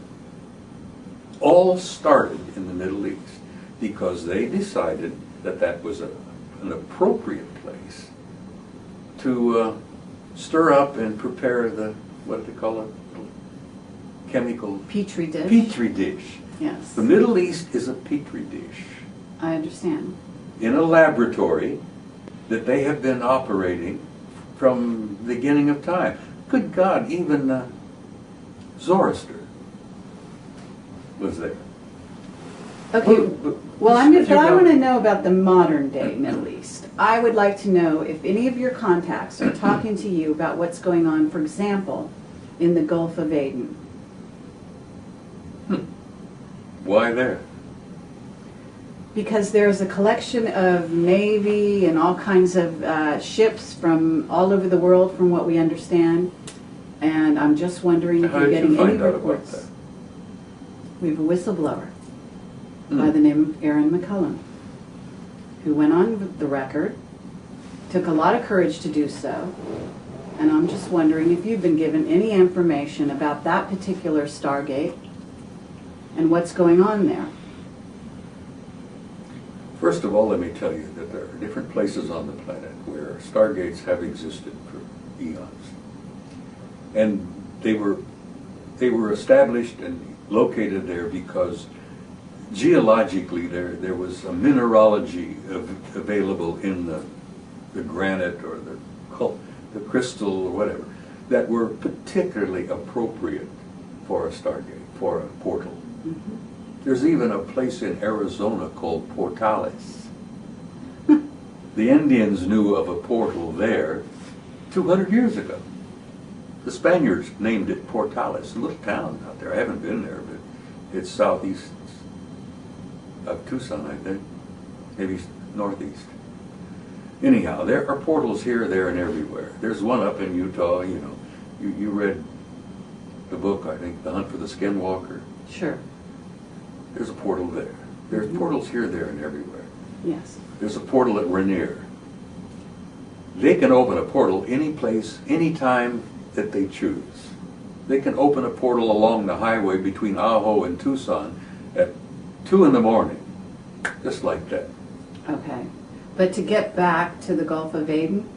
all started in the Middle East because they decided that that was an appropriate place to stir up and prepare what do they call it? Chemical Petri dish? petri dish. Yes. The Middle East is a petri dish I understand. in a laboratory that they have been operating from the beginning of time. Good God, even Zoroaster was there. Okay, well, I But you know- want to know about the modern day Middle East. I would like to know if any of your contacts are talking to you about what's going on, for example, in the Gulf of Aden. Why there? Because there's a collection of Navy and all kinds of ships from all over the world, from what we understand. And I'm just wondering if How you're did you getting any find out about reports. that? We have a whistleblower Hmm. by the name of Aaron McCullum, who went on the record, took a lot of courage to do so, and I'm just wondering if you've been given any information about that particular Stargate and what's going on there. First of all, let me tell you that there are different places on the planet where stargates have existed for eons. And they were established and located there because geologically there was a mineralogy available in the granite or the crystal or whatever that were particularly appropriate for a stargate, for a portal. Mm-hmm. There's even a place in Arizona called Portales. The Indians knew of a portal there 200 years ago. The Spaniards named it Portales, a little town out there. I haven't been there, but it's southeast of Tucson, I think, maybe northeast. Anyhow, there are portals here, there, and everywhere. There's one up in Utah, you know. You read the book, I think, The Hunt for the Skinwalker. Sure. There's a portal there. There's portals here, there, and everywhere. Yes. There's a portal at Rainier. They can open a portal any place, any time that they choose. They can open a portal along the highway between Ajo and Tucson at 2 in the morning, just like that. Okay. But to get back to the Gulf of Aden?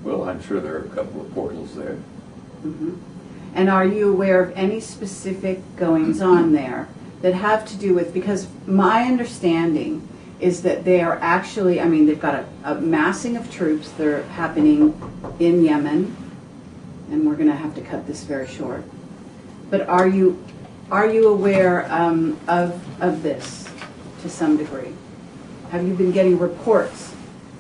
Well, I'm sure there are a couple of portals there. Mm-hmm. And are you aware of any specific goings-on there that have to do with, because my understanding is that they are actually, I mean, they've got a massing of troops that are happening in Yemen, and we're going to have to cut this very short. But are you aware of this to some degree? Have you been getting reports?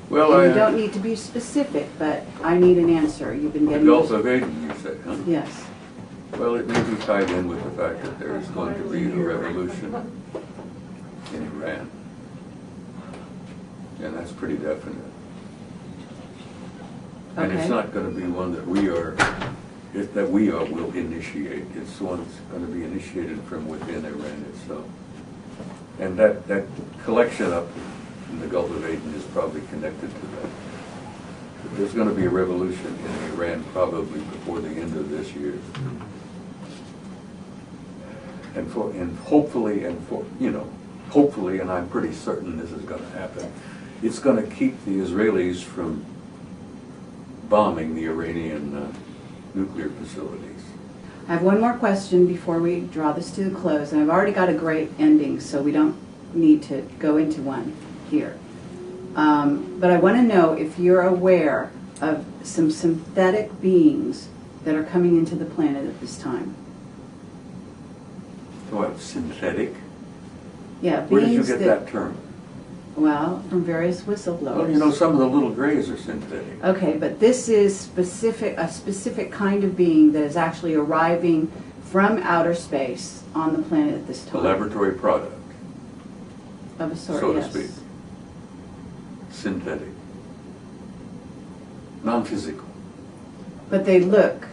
Well, And you don't need to be specific, but I need an answer. You've been the getting Gulf of Aden, you said, huh? Yes. Well, it may be tied in with the fact that there is going to be a revolution in Iran. And that's pretty definite. And it's Okay. not going to be one that we will initiate. It's one that's going to be initiated from within Iran itself. And that collection up in the Gulf of Aden is probably connected to that. But there's going to be a revolution in Iran probably before the end of this year. And hopefully, and I'm pretty certain this is going to happen, it's going to keep the Israelis from bombing the Iranian nuclear facilities. I have one more question before we draw this to a close, and I've already got a great ending, so we don't need to go into one here. But I want to know if you're aware of some synthetic beings that are coming into the planet at this time. What, synthetic? Yeah, Where did you beings get that term? Well, from various whistleblowers. Well, you know, some of the little grays are synthetic. Okay, but this is a specific kind of being that is actually arriving from outer space on the planet at this A time. laboratory product, Of a sort, so to yes. speak. Synthetic. Non-physical. But they look,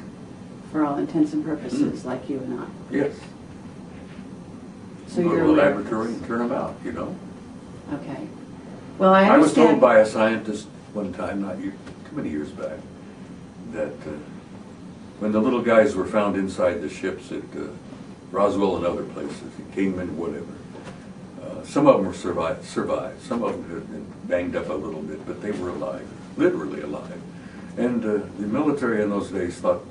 for all intents and purposes, like you and I. Yes. So Go you're to a aware of laboratory this. and turn them out, you know. Okay. Well, I I was understand. told by a scientist one time, too many years back, that when the little guys were found inside the ships at Roswell and other places, at Kingman, whatever, some of them were survived. Some of them had been banged up a little bit, but they were alive, literally alive. And the military in those days thought,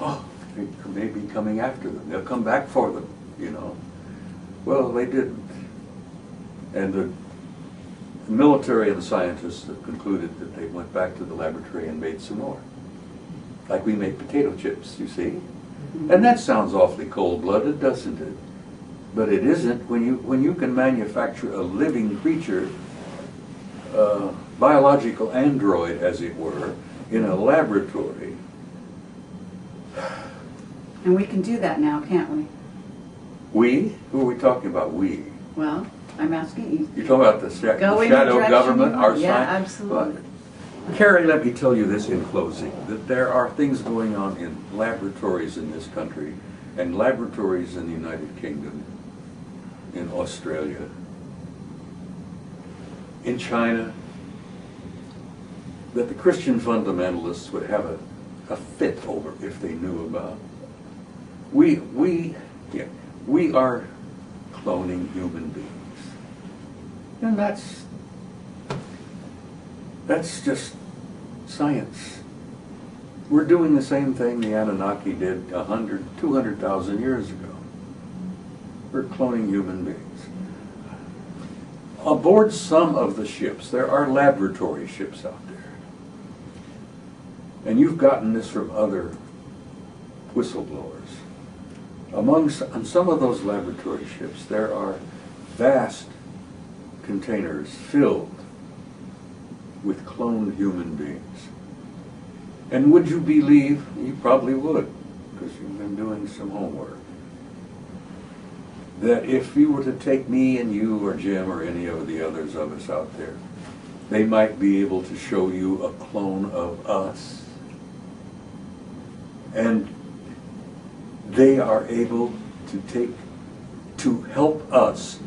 oh, they may be coming after them. They'll come back for them, you know. Well, they didn't. And the military and the scientists have concluded that they went back to the laboratory and made some more. Like we make potato chips, you see. And that sounds awfully cold-blooded, doesn't it? But it isn't when you can manufacture a living creature, biological android, as it were, in a laboratory. And we can do that now, can't we? We? Who are we talking about, we? Well, I'm asking you. You're talking about the Go in the shadow direction government, you our want. Yeah, sign? absolutely. But, Carrie, let me tell you this in closing, that there are things going on in laboratories in this country and laboratories in the United Kingdom, in Australia, in China, that the Christian fundamentalists would have a fit over if they knew about. We are cloning human beings. And that's just science. We're doing the same thing the Anunnaki did 100, 200,000 years ago. We're cloning human beings. Aboard some of the ships, there are laboratory ships out there. And you've gotten this from other whistleblowers. On some of those laboratory ships, there are vast containers filled with cloned human beings. And would you believe, you probably would, because you've been doing some homework, that if you were to take me and you or Jim or any of the others of us out there, they might be able to show you a clone of us. And they are able to help us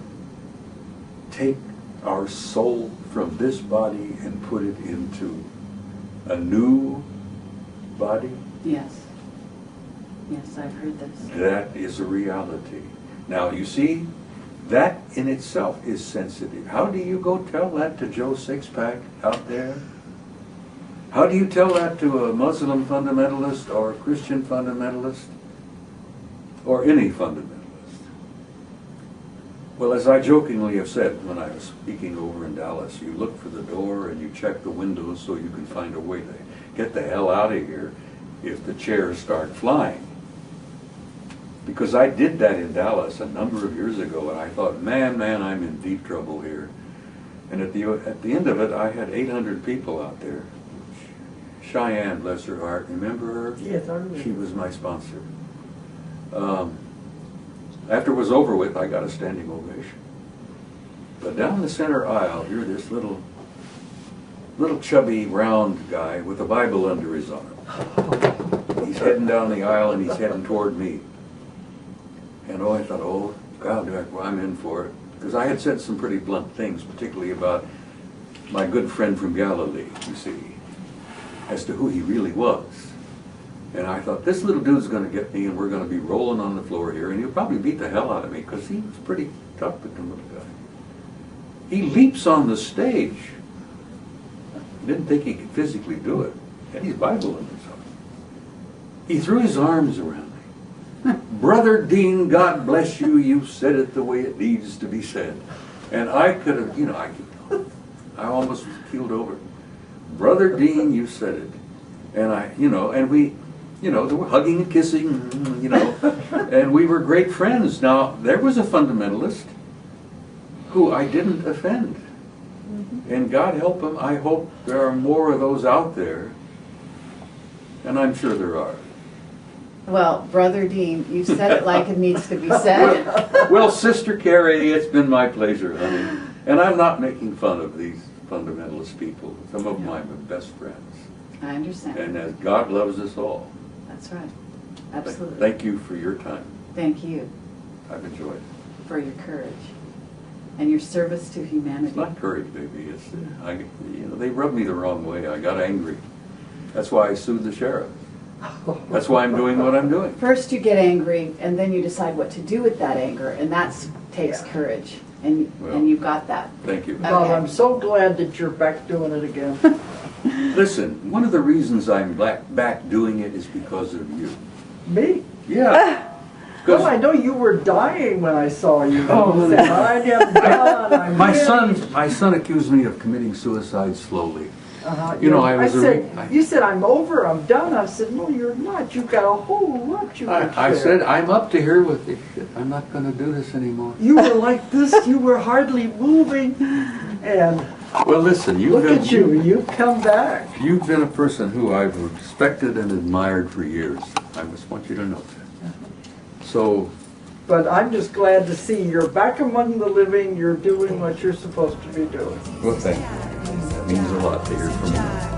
take our soul from this body and put it into a new body. Yes. Yes, I've heard this. That is a reality. Now, you see, that in itself is sensitive. How do you go tell that to Joe Sixpack out there? How do you tell that to a Muslim fundamentalist or a Christian fundamentalist or any fundamentalist? Well, as I jokingly have said when I was speaking over in Dallas, you look for the door and you check the windows so you can find a way to get the hell out of here if the chairs start flying. Because I did that in Dallas a number of years ago, and I thought, man, I'm in deep trouble here. And at the end of it, I had 800 people out there. Cheyenne, bless her heart, remember her? Yes, I remember. She was my sponsor. After it was over with, I got a standing ovation. But down the center aisle, you're this little chubby, round guy with a Bible under his arm. He's heading down the aisle and he's heading toward me. And I thought, oh, God, well, I'm in for it. Because I had said some pretty blunt things, particularly about my good friend from Galilee, you see, as to who he really was. And I thought, this little dude's going to get me and we're going to be rolling on the floor here and he'll probably beat the hell out of me because he was pretty tough looking little guy. He leaps on the stage. Didn't think he could physically do it. And he's Bible in his arm. He threw his arms around me. Brother Dean, God bless you. You said it the way it needs to be said. And I could have, I almost keeled over. Brother Dean, you said it. And and we, they were hugging and kissing, and we were great friends. Now, there was a fundamentalist who I didn't offend. And God help him, I hope there are more of those out there. And I'm sure there are. Well, Brother Dean, you said it like it needs to be said. Well, Sister Carrie, it's been my pleasure, honey. And I'm not making fun of these fundamentalist people. Some of them I'm my best friends. I understand. And as God loves us all. That's right. Absolutely. Thank you for your time. Thank you I've enjoyed it. for your courage and your service to humanity. It's not courage, baby. It's they rubbed me the wrong way. I got angry. That's why I sued the sheriff. That's why I'm doing what I'm doing. First you get angry, and then you decide what to do with that anger, and that takes courage. And you've got that. Thank you. Well, Okay. I'm so glad that you're back doing it again. Listen, one of the reasons I'm back doing it is because of you. Me? Yeah. Oh, I know you were dying when I saw you. Oh, I am done. I'm My really- son accused me of committing suicide slowly. Uh-huh. I said, you said, I'm over, I'm done. I said, no, you're not. You've got a whole lot you can I share. said, I'm up to here with this shit. I'm not going to do this anymore. You were like this. You were hardly moving. And Well, listen, look at you. You've come back. You've been a person who I've respected and admired for years. I just want you to know that. So, But I'm just glad to see you're back among the living, you're doing what you're supposed to be doing. well, thank you. It means a lot to hear from you.